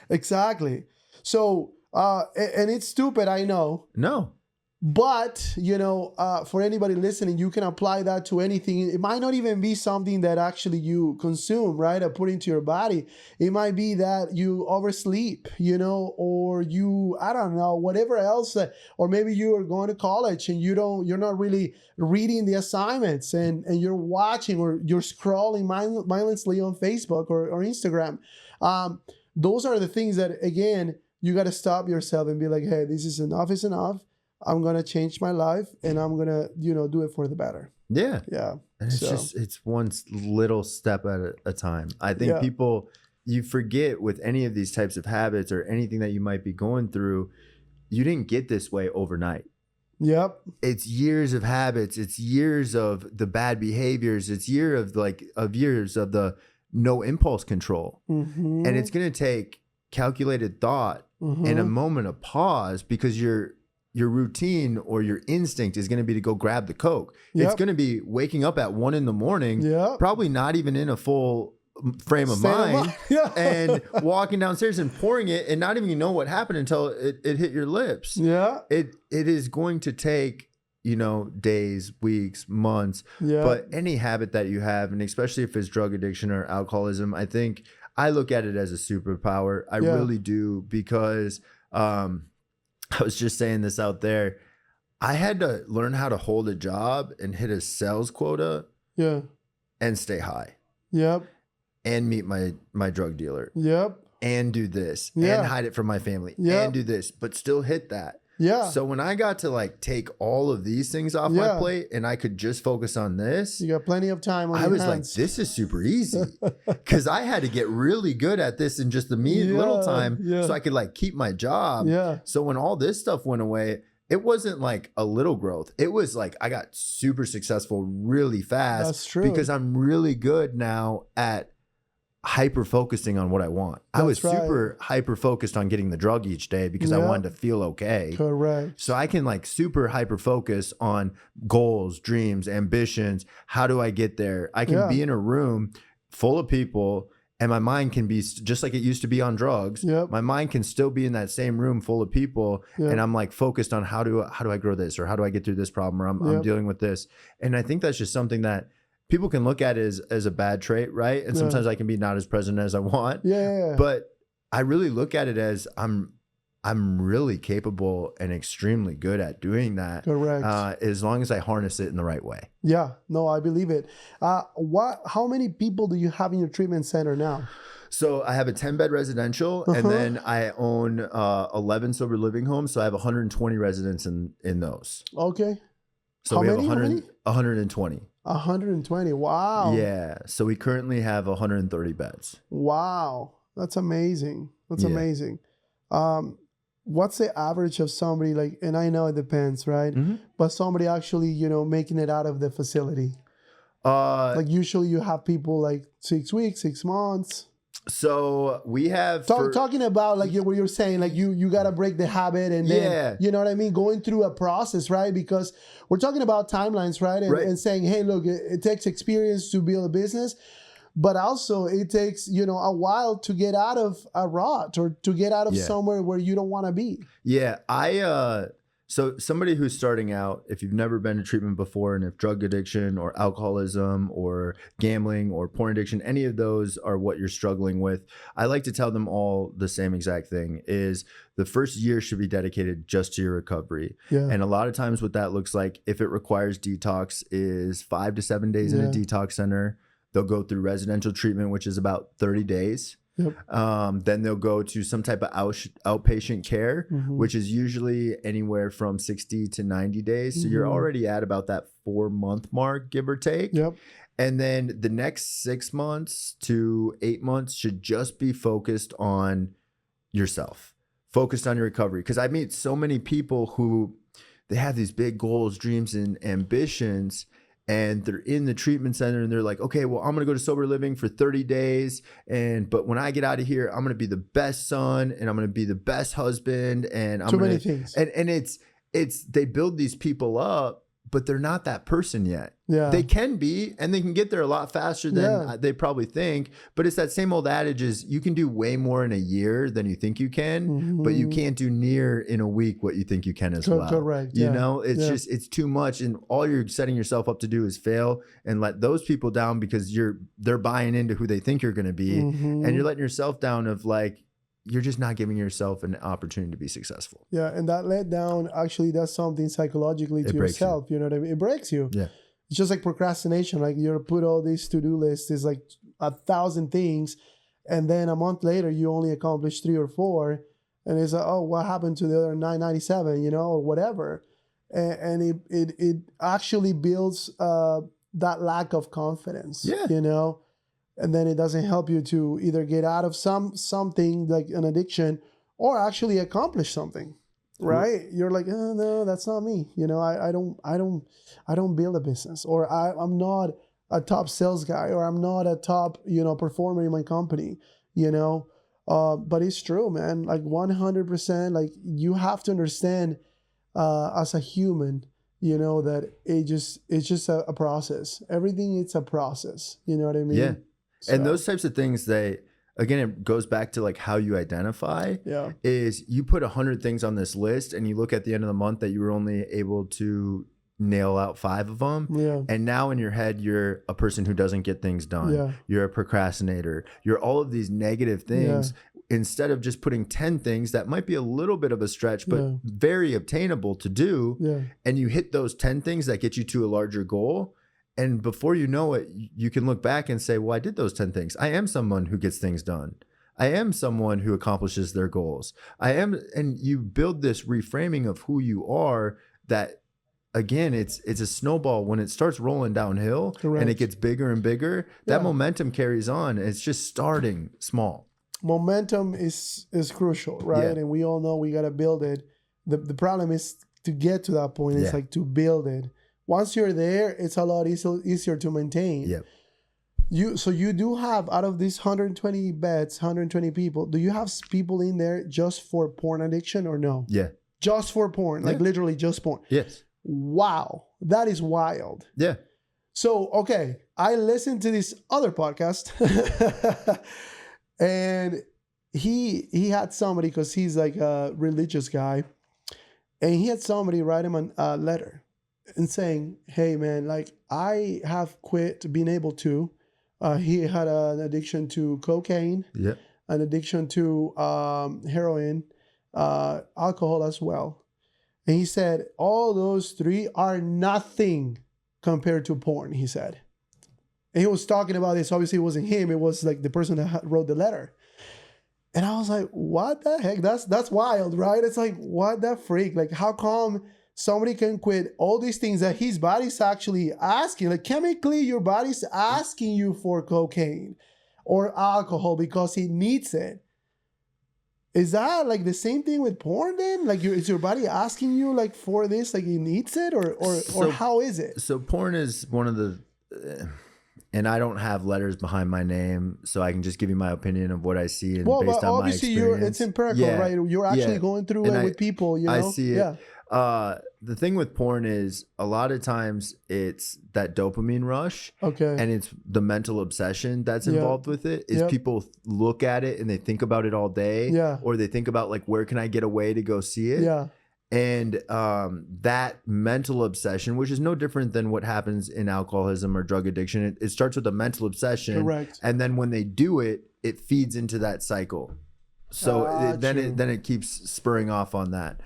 Exactly. So, and it's stupid, I know. No. But, you know, for anybody listening, you can apply that to anything. It might not even be something that actually you consume, right? Or put into your body. It might be that you oversleep, you know, or you, I don't know, whatever else. Or maybe you are going to college and you're not really reading the assignments and you're watching or you're scrolling mindlessly on Facebook or Instagram. Those are the things that, again, you got to stop yourself and be like, hey, this is enough is enough. I'm going to change my life and I'm going to, you know, do it for the better. Yeah. Yeah. And it's one little step at a time. I think people, you forget with any of these types of habits or anything that you might be going through, you didn't get this way overnight. Yep. It's years of habits. It's years of the bad behaviors. It's years of the no impulse control. And it's going to take calculated thought and a moment of pause because your routine or your instinct is going to be to go grab the Coke. Yep. It's going to be waking up at 1 a.m, probably not even in a full frame of mind, and walking downstairs and pouring it and not even know what happened until it hit your lips. Yeah. It is going to take, you know, days, weeks, months, but any habit that you have, and especially if it's drug addiction or alcoholism, I think I look at it as a superpower. I really do, because I was just saying this out there. I had to learn how to hold a job and hit a sales quota and stay high. Yep. And meet my drug dealer. Yep. And do this and hide it from my family and do this, but still hit that. Yeah. So when I got to like take all of these things off my plate and I could just focus on this, you got plenty of time on your hands. Like, this is super easy, because I had to get really good at this in just the little time so I could like keep my job. Yeah. So when all this stuff went away, it wasn't like a little growth. It was like I got super successful really fast. That's true. Because I'm really good now at hyper focusing on what I want. I was super hyper focused on getting the drug each day because I wanted to feel okay. Correct. So I can like super hyper focus on goals, dreams, ambitions. How do I get there? I can be in a room full of people and my mind can be just like it used to be on drugs. Yep. My mind can still be in that same room full of people. Yep. And I'm like focused on how do I grow this, or how do I get through this problem, or I'm dealing with this. And I think that's just something that people can look at it as a bad trait, right? And sometimes I can be not as present as I want. Yeah. But I really look at it as I'm I'm really capable and extremely good at doing that. Correct. As long as I harness it in the right way. Yeah, no, I believe it. How many people do you have in your treatment center now? So I have a 10-bed residential, and then I own 11 sober living homes. So I have 120 residents in those. Okay. So we have 120. 120. Wow. Yeah. So we currently have 130 beds. Wow. That's amazing. That's amazing. What's the average of somebody like, and I know it depends, right? But somebody actually, you know, making it out of the facility. Like usually you have people like 6 weeks, 6 months. So we have talking about like what you're saying, like you got to break the habit and then, you know what I mean? Going through a process, right? Because we're talking about timelines, right? And saying, hey, look, it takes experience to build a business. But also it takes, you know, a while to get out of a rut or to get out of somewhere where you don't want to be. Yeah. So somebody who's starting out, if you've never been to treatment before, and if drug addiction or alcoholism or gambling or porn addiction, any of those are what you're struggling with, I like to tell them all the same exact thing is the first year should be dedicated just to your recovery. Yeah. And a lot of times what that looks like, if it requires detox, is 5 to 7 days in a detox center. They'll go through residential treatment, which is about 30 days. Yep. Then they'll go to some type of outpatient care, which is usually anywhere from 60 to 90 days. So you're already at about that 4-month mark, give or take. Yep. And then the next 6 months to 8 months should just be focused on yourself, focused on your recovery. Because I meet so many people who they have these big goals, dreams, and ambitions, and they're in the treatment center and they're like, okay, well, I'm going to go to sober living for 30 days. But when I get out of here, I'm going to be the best son and I'm going to be the best husband. And I'm too many things. And they build these people up, but they're not that person yet. Yeah. They can be, and they can get there a lot faster than they probably think. But it's that same old adage is you can do way more in a year than you think you can, but you can't do near in a week what you think you can as well. Correct. You know, it's just, it's too much. And all you're setting yourself up to do is fail and let those people down because they're buying into who they think you're going to be. And you're letting yourself down of like, you're just not giving yourself an opportunity to be successful. Yeah. And that let down actually does something psychologically to yourself. You know what I mean? It breaks you. Yeah. It's just like procrastination. Like you're put all these to-do lists. It's like 1,000 things. And then a month later, you only accomplish 3 or 4. And it's like, oh, what happened to the other 997, you know, or whatever. And it actually builds that lack of confidence, you know? And then it doesn't help you to either get out of something like an addiction or actually accomplish something, right? You're like, oh, no, that's not me. You know, I don't build a business, or I'm not a top sales guy, or I'm not a top, you know, performer in my company, you know. But it's true, man. Like 100%, like you have to understand as a human, you know, that it's just a process. Everything, it's a process. You know what I mean? Yeah. So. And those types of things, again, it goes back to like how you identify is you put 100 things on this list and you look at the end of the month that you were only able to nail out 5 of them. Yeah. And now in your head, you're a person who doesn't get things done. Yeah. You're a procrastinator. You're all of these negative things instead of just putting 10 things that might be a little bit of a stretch, but very obtainable to do. Yeah. And you hit those 10 things that get you to a larger goal. And before you know it, you can look back and say, well, I did those 10 things. I am someone who gets things done. I am someone who accomplishes their goals. And you build this reframing of who you are that, again, it's a snowball. When it starts rolling downhill and it gets bigger and bigger, that momentum carries on. It's just starting small. Momentum is crucial, right? Yeah. And we all know we got to build it. The problem is to get to that point. It's like to build it. Once you're there, it's a lot easier to maintain. Yep. So you do have, out of these 120 beds, 120 people, do you have people in there just for porn addiction or no? Yeah. Just for porn, like literally just porn. Yes. Wow. That is wild. Yeah. So, okay, I listened to this other podcast and he had somebody, because he's like a religious guy, and he had somebody write him a letter and saying, hey man, like I have quit being able to, he had an addiction to cocaine, an addiction to heroin, alcohol as well. And he said, all those three are nothing compared to porn, he said. And he was talking about this. Obviously, it wasn't him. It was like the person that wrote the letter. And I was like, what the heck? That's wild, right? It's like, what the freak? Like, how come somebody can quit all these things that his body's actually asking? Like, chemically, your body's asking you for cocaine or alcohol because it needs it. Is that like the same thing with porn then? Like, is your body asking you like for this, like it needs it, or how is it? So porn is one of the, and I don't have letters behind my name, so I can just give you my opinion of what I see and based on my experience. It's empirical, right? You're actually going through it with people, you know? I see it. Yeah. The thing with porn is a lot of times it's that dopamine rush. Okay. And it's the mental obsession that's involved with it is people look at it and they think about it all day. Yeah. Or they think about like, where can I get away to go see it? Yeah. And that mental obsession, which is no different than what happens in alcoholism or drug addiction, it starts with a mental obsession. Correct. And then when they do it, it feeds into that cycle. So then it keeps spurring off on that.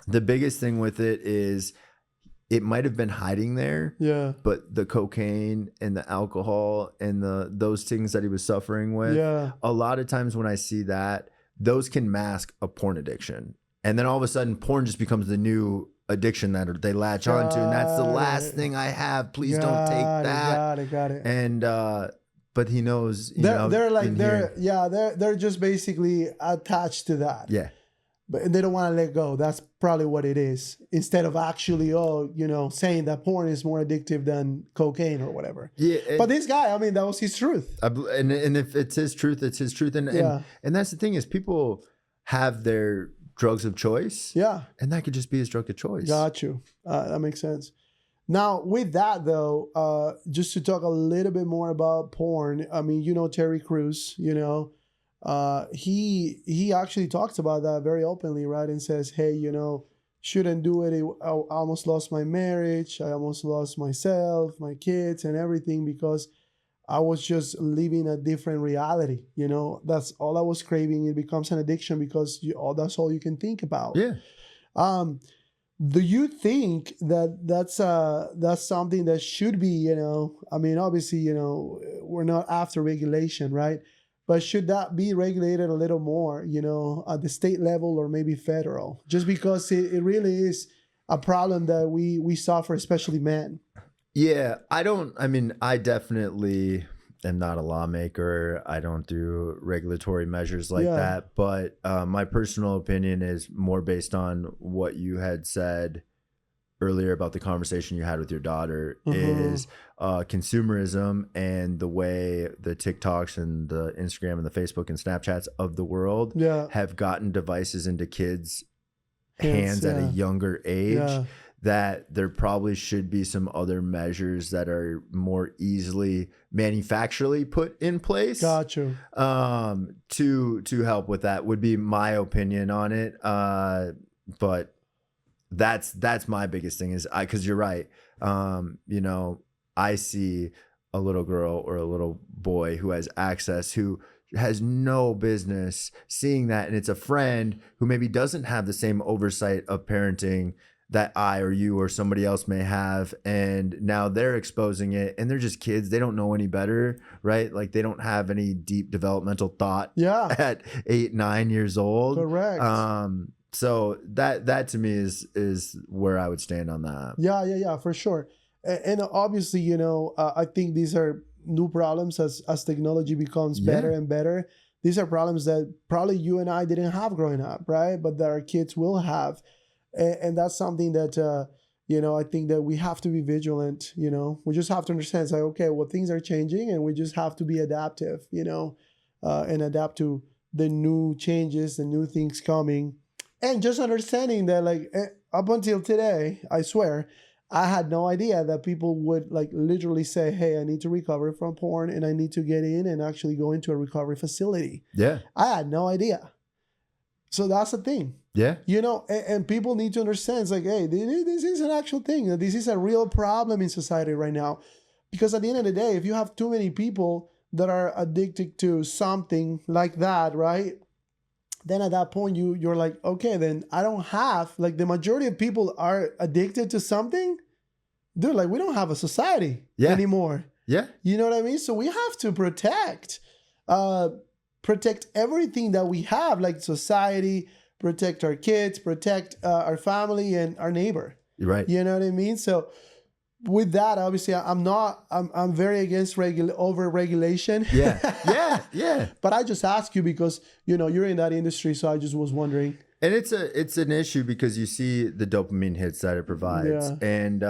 The biggest thing with it is it might have been hiding there. Yeah. But the cocaine and the alcohol and those things that he was suffering with, a lot of times when I see that, those can mask a porn addiction. And then all of a sudden porn just becomes the new addiction that they latch onto. And that's the last thing I have. Please don't take that. Got it. And but he knows, they're just basically attached to that. Yeah. But they don't want to let go. That's probably what it is. Instead of actually, saying that porn is more addictive than cocaine or whatever. Yeah. But this guy, I mean, that was his truth. And if it's his truth, it's his truth. And that's the thing is people have their drugs of choice. Yeah. And that could just be his drug of choice. Got you. That makes sense. Now, with that, though, just to talk a little bit more about porn, I mean, Terry Crews, he actually talks about that very openly, right? And says, hey, shouldn't do it. I almost lost my marriage. I almost lost myself, my kids and everything because I was just living a different reality. That's all I was craving. It becomes an addiction because that's all you can think about. Yeah. Do you think that that's something that should be, I mean, obviously, we're not after regulation, right? But should that be regulated a little more, at the state level or maybe federal? Just because it really is a problem that we suffer, especially men. Yeah, I definitely am not a lawmaker. I don't do regulatory measures like that. But my personal opinion is more based on what you had said earlier about the conversation you had with your daughter is consumerism and the way the TikToks and the Instagram and the Facebook and Snapchats of the world have gotten devices into kids' hands at a younger age, that there probably should be some other measures that are more easily manufacturally put in place. Got you. To help with that would be my opinion on it. But that's my biggest thing is because you're right. I see a little girl or a little boy who has access, who has no business seeing that. And it's a friend who maybe doesn't have the same oversight of parenting that I or you or somebody else may have. And now they're exposing it and they're just kids. They don't know any better, right? Like they don't have any deep developmental thought at 8, 9 years old. Correct. So that to me is where I would stand on that. Yeah, for sure. And obviously, I think these are new problems as technology becomes better and better. These are problems that probably you and I didn't have growing up, right? But that our kids will have. And that's something that, I think that we have to be vigilant, we just have to understand, it's like, okay, well, things are changing and we just have to be adaptive, and adapt to the new changes, the new things coming. And just understanding that, like, up until today, I swear, I had no idea that people would like literally say, hey, I need to recover from porn and I need to get in and actually go into a recovery facility. Yeah. I had no idea. So that's the thing. Yeah. And people need to understand, it's like, hey, this is an actual thing. This is a real problem in society right now. Because at the end of the day, if you have too many people that are addicted to something like that, right? then at that point you're like, okay, then I don't have, like, the majority of people are addicted to something. Dude, like, we don't have a society anymore. Yeah. You know what I mean? So we have to protect everything that we have, like society, protect our kids, protect our family and our neighbor. You're right. You know what I mean? So with that, obviously, I'm very against over regulation. Yeah. But I just ask you because, you know, you're in that industry. So I just was wondering. And it's an issue because you see the dopamine hits that it provides. Yeah. And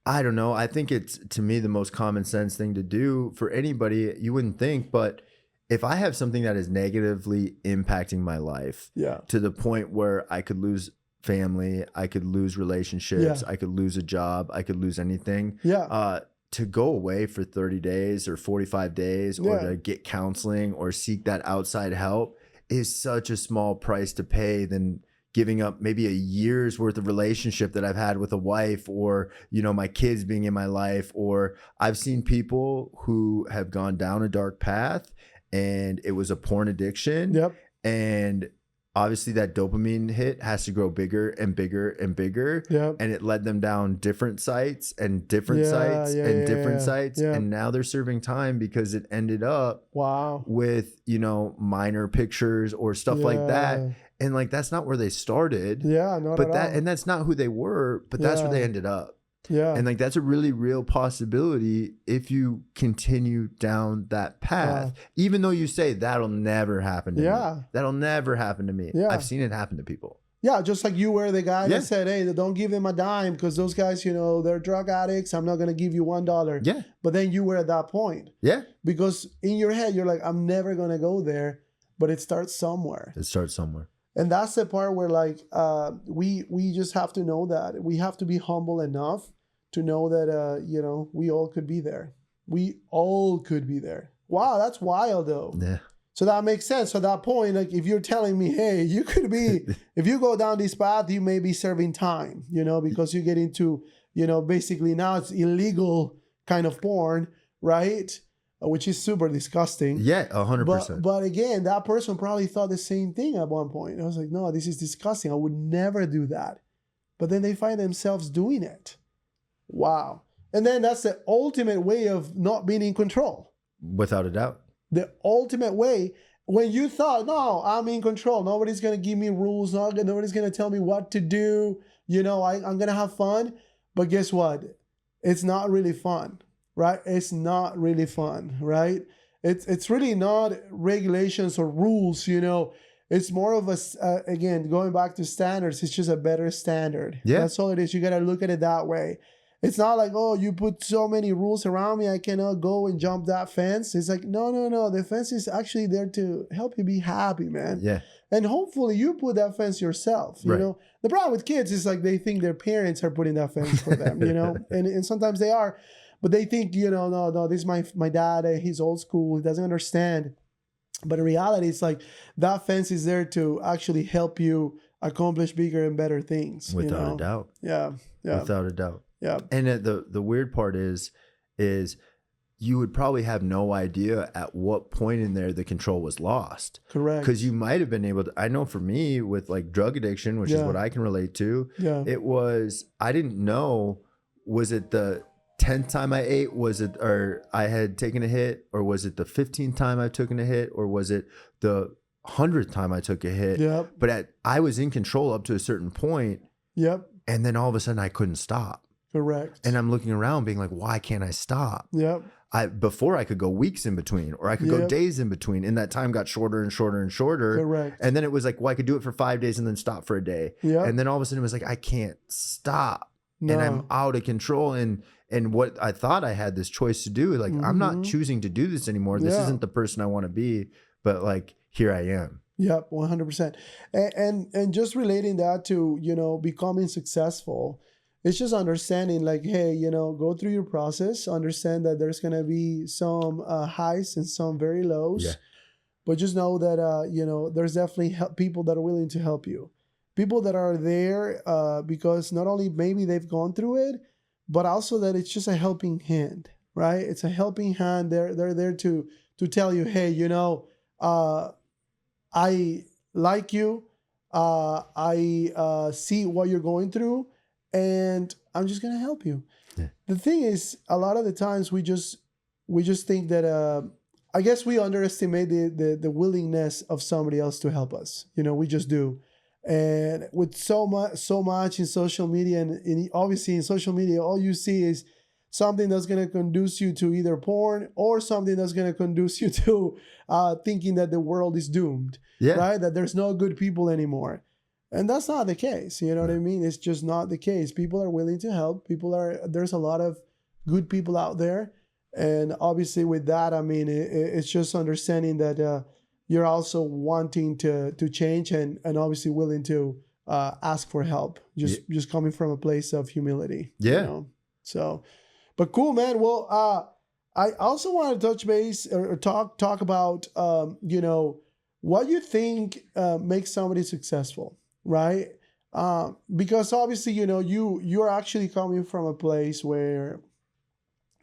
I don't know. I think it's, to me, the most common sense thing to do for anybody. You wouldn't think, but if I have something that is negatively impacting my life to the point where I could lose family, I could lose relationships, I could lose a job, I could lose anything. To go away for 30 days or 45 days or to get counseling or seek that outside help is such a small price to pay than giving up maybe a year's worth of relationship that I've had with a wife, or, you know, my kids being in my life. Or I've seen people who have gone down a dark path and it was a porn addiction. And obviously that dopamine hit has to grow bigger and bigger and bigger. And it led them down different sites and different sites and different sites. And now they're serving time because it ended up with, you know, minor pictures or stuff like that. And like, that's not where they started. And that's not who they were, but that's where they ended up. And like, that's a really real possibility if you continue down that path, even though you say that'll never happen to me. That'll never happen to me. I've seen it happen to people. Just like you were the guy that said, hey, don't give them a dime because those guys, you know, they're drug addicts. I'm not going to give you $1. But then you were at that point. Because in your head, you're like, I'm never going to go there. But it starts somewhere. And that's the part where, like, we just have to know that. We have to be humble enough to know that, you know, we all could be there. We all could be there. Wow, that's wild, though. So that makes sense. So at that point, like, if you're telling me, hey, you could be, if you go down this path, you may be serving time, you know, because you get into, you know, basically now it's illegal kind of porn, right? Which is super disgusting. 100%. But again, that person probably thought the same thing at one point. I was like, no, this is disgusting. I would never do that. But then they find themselves doing it. Wow. And then that's the ultimate way of not being in control. Without a doubt. The ultimate way, when you thought, no, I'm in control. Nobody's going to give me rules. Nobody's going to tell me what to do. You know, I'm going to have fun. But guess what? It's not really fun. Right? It's not really fun, right? It's really not regulations or rules, you know. It's more of a, again, going back to standards, it's just a better standard. That's all it is. You got to look at it that way. It's not like, oh, you put so many rules around me, I cannot go and jump that fence. It's like, no. The fence is actually there to help you be happy, man. And hopefully you put that fence yourself, you know. The problem with kids is like they think their parents are putting that fence for them, you know. And sometimes they are. But they think, you know, no, this is my dad. He's old school. He doesn't understand. But in reality, it's like that fence is there to actually help you accomplish bigger and better things. Without a doubt. Without a doubt. And the weird part is you would probably have no idea at what point in there the control was lost. Correct. Because you might have been able to, I know for me with like drug addiction, which is what I can relate to, it was, I didn't know, was it the 10th time I ate, was it, or I had taken a hit, or was it the 15th time I've taken a hit, or was it the 100th time I took a hit? But I was in control up to a certain point. And then all of a sudden I couldn't stop. Correct. And I'm looking around being like, why can't I stop? Before I could go weeks in between, or I could go days in between, and that time got shorter and shorter and shorter. Correct. And then it was like, well, I could do it for 5 days and then stop for a day. And then all of a sudden it was like, I can't stop. And I'm out of control. And what I thought I had this choice to do, like, I'm not choosing to do this anymore. This isn't the person I want to be, but like, here I am. 100%. And just relating that to, you know, becoming successful, it's just understanding like, hey, you know, go through your process, understand that there's going to be some highs and some very lows, but just know that, you know, there's definitely people that are willing to help you. People that are there because not only maybe they've gone through it, but also that it's just a helping hand, right? It's a helping hand. They're there to tell you, hey, you know, I like you. I see what you're going through, and I'm just gonna help you. Yeah. The thing is, a lot of the times we just think that I guess we underestimate the willingness of somebody else to help us. We just do. And with so much in social media, and obviously in social media, all you see is something that's going to conduce you to either porn or something that's going to conduce you to thinking that the world is doomed, Yeah. right? That there's no good people anymore. And that's not the case. You know what I mean? It's just not the case. People are willing to help. There's a lot of good people out there. And obviously with that, I mean, it's just understanding that you're also wanting to change and obviously willing to ask for help. Just coming from a place of humility. Yeah. So, but cool, man. Well, I also want to touch base or talk about, what you think makes somebody successful, right? Because obviously, you're actually coming from a place where,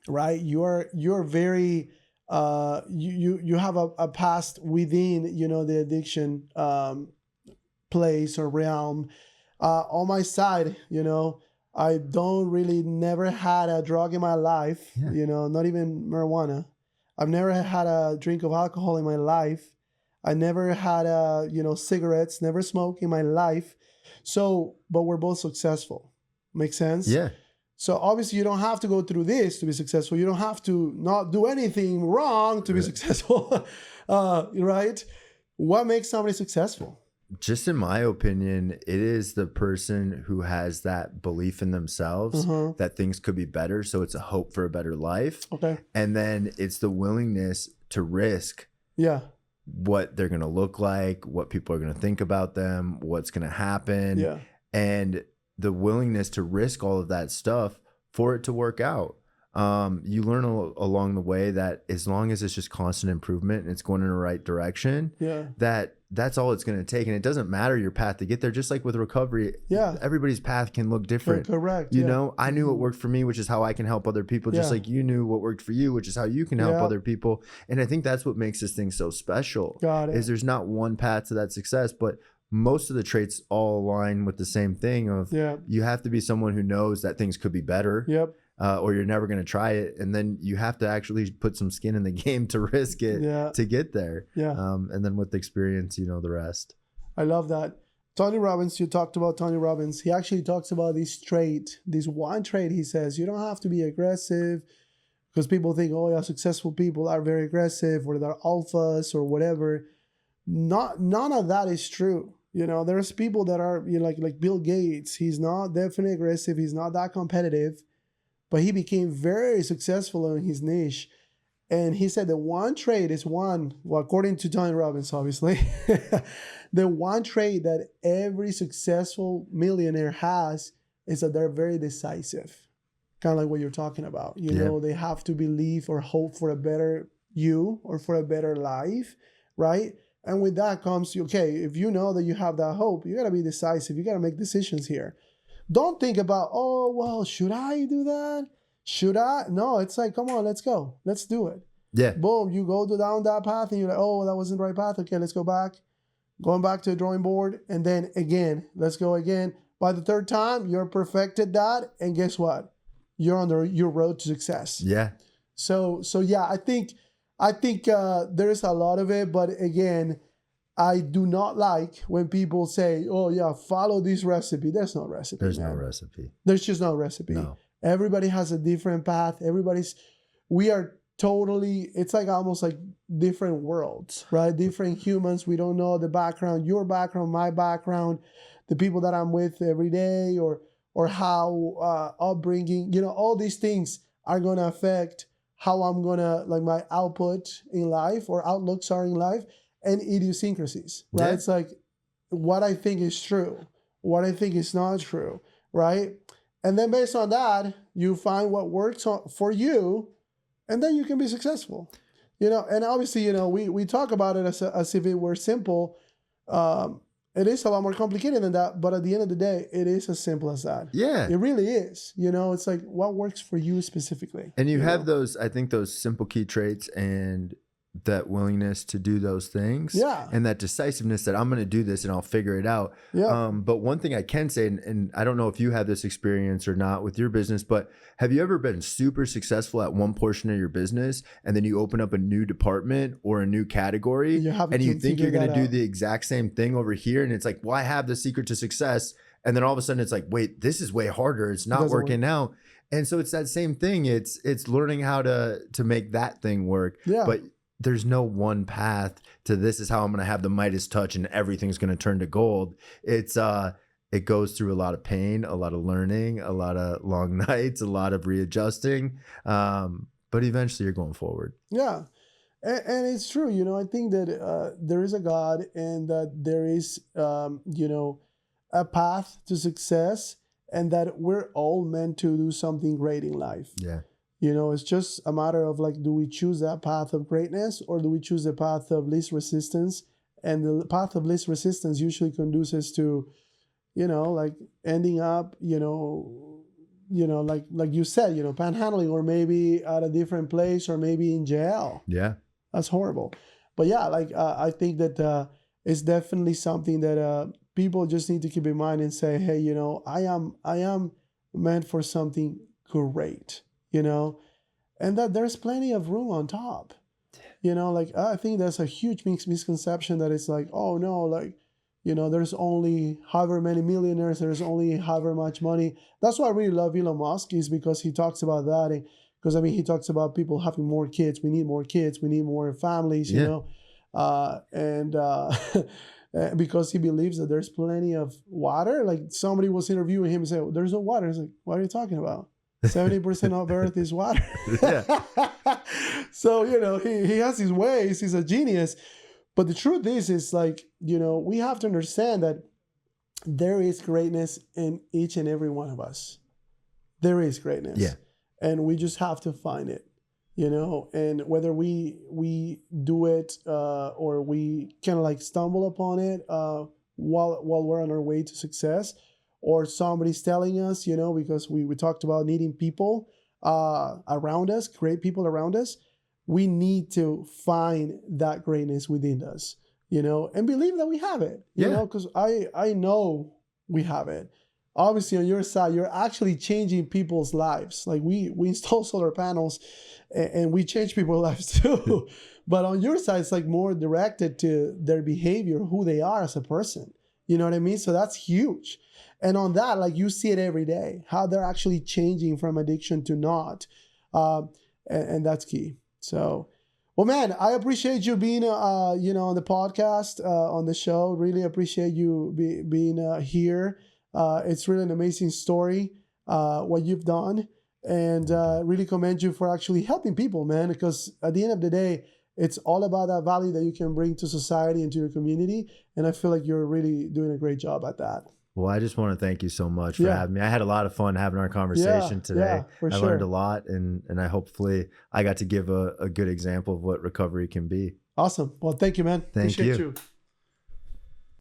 right, you're very, you have a past within, the addiction place or realm. On my side, I don't really never had a drug in my life, not even marijuana. I've never had a drink of alcohol in my life. I never had cigarettes, never smoked in my life. So, but we're both successful. Make sense? Yeah. So obviously you don't have to go through this to be successful. You don't have to not do anything wrong to be successful, right? What makes somebody successful? Just in my opinion, it is the person who has that belief in themselves that things could be better. So it's a hope for a better life. Okay. And then it's the willingness to risk what they're going to look like, what people are going to think about them, what's going to happen. Yeah. And the willingness to risk all of that stuff for it to work out. You learn along the way that as long as it's just constant improvement and it's going in the right direction, that's all it's going to take. And it doesn't matter your path to get there. Just like with recovery, everybody's path can look different. Correct. You know, I knew what worked for me, which is how I can help other people, just like you knew what worked for you, which is how you can help other people. And I think that's what makes this thing so special. Got it. Is there's not one path to that success, but most of the traits all align with the same thing of you have to be someone who knows that things could be better. Yep. Or you're never going to try it. And then you have to actually put some skin in the game to risk it to get there. Yeah. And then with experience, the rest. I love that. Tony Robbins, you talked about Tony Robbins. He actually talks about this one trait. He says, you don't have to be aggressive because people think, oh yeah, successful people are very aggressive or they're alphas or whatever. None of that is true. There's people that are, like Bill Gates. He's not definitely aggressive. He's not that competitive. But he became very successful in his niche. And he said the one trait is according to Tony Robbins, obviously, the one trait that every successful millionaire has is that they're very decisive. Kind of like what you're talking about. They have to believe or hope for a better you or for a better life, right? And with that comes, if you know that you have that hope, you got to be decisive. You got to make decisions here. Don't think about, oh, well, should I do that? Should I? No, it's like, come on, let's go. Let's do it. Yeah. Boom, you go down that path and you're like, oh, that wasn't the right path. Okay, let's go back. Going back to the drawing board. And then again, let's go again. By the third time, you're perfected that. And guess what? You're on your road to success. Yeah. So yeah, I think there's a lot of it. But again, I do not like when people say, oh yeah, follow this recipe. There's no recipe. There's no recipe. There's just no recipe. No. Everybody has a different path. We are totally, it's like almost like different worlds, right? Different humans. We don't know the background, your background, my background, the people that I'm with every day or how upbringing, all these things are going to affect how I'm going to, like my output in life or outlooks are in life. And idiosyncrasies, right? Yeah. It's like what I think is true, what I think is not true, right? And then based on that, you find what works for you, and then you can be successful, And obviously, we talk about it as if it were simple. It is a lot more complicated than that, but at the end of the day, it is as simple as that. Yeah, it really is. It's like what works for you specifically. And you have those, I think, those simple key traits and that willingness to do those things, Yeah. and that decisiveness that I'm going to do this and I'll figure it out. Yeah. But one thing I can say, and I don't know if you have this experience or not with your business, but have you ever been super successful at one portion of your business and then you open up a new department or a new category and you think you're going to do the exact same thing over here, and it's like, well, I have the secret to success, and then all of a sudden it's like, wait, this is way harder, it's not working out. And so it's that same thing. It's learning how to make that thing work. Yeah. But there's no one path to this is how I'm going to have the Midas touch and everything's going to turn to gold. It goes through a lot of pain, a lot of learning, a lot of long nights, a lot of readjusting. But eventually you're going forward. Yeah. And it's true. You know, I think that there is a God, and that there is, you know, a path to success, and that we're all meant to do something great in life. Yeah. You know, it's just a matter of like, do we choose that path of greatness, or do we choose the path of least resistance? And the path of least resistance usually conduces to, you know, like ending up, you know, like you said, you know, panhandling, or maybe at a different place, or maybe in jail. Yeah. That's horrible. But yeah, like I think that it's definitely something that people just need to keep in mind and say, hey, you know, I am meant for something great. You know, and that there's plenty of room on top. You know, like I think that's a huge misconception that it's like, oh no, like, you know, there's only however many millionaires, there's only however much money. That's why I really love Elon Musk, is because he talks about that. And because I mean, he talks about people having more kids. We need more kids. We need more families, you know, and because he believes that there's plenty of water. Like somebody was interviewing him and said, there's no water. He's like, what are you talking about? 70% of Earth is water. So, you know, he has his ways. He's a genius. But the truth is like, you know, we have to understand that there is greatness in each and every one of us. There is greatness. Yeah. And we just have to find it, you know, and whether we do it or we kind of like stumble upon it while we're on our way to success, or somebody's telling us, you know, because we talked about needing people around us, great people around us. We need to find that greatness within us, you know, and believe that we have it, you know, because I know we have it. Obviously, on your side, you're actually changing people's lives. Like we install solar panels and we change people's lives too. But on your side, it's like more directed to their behavior, who they are as a person. You know what I mean? So that's huge. And on that, like you see it every day, how they're actually changing from addiction to not. And that's key. So, well, man, I appreciate you being, you know, on the podcast, on the show. Really appreciate you being here. It's really an amazing story, what you've done. And really commend you for actually helping people, man, because at the end of the day, it's all about that value that you can bring to society and to your community. And I feel like you're really doing a great job at that. Well, I just want to thank you so much for having me. I had a lot of fun having our conversation today. I learned a lot, and I hopefully I got to give a good example of what recovery can be. Awesome. Well, thank you, man. Thank Appreciate you.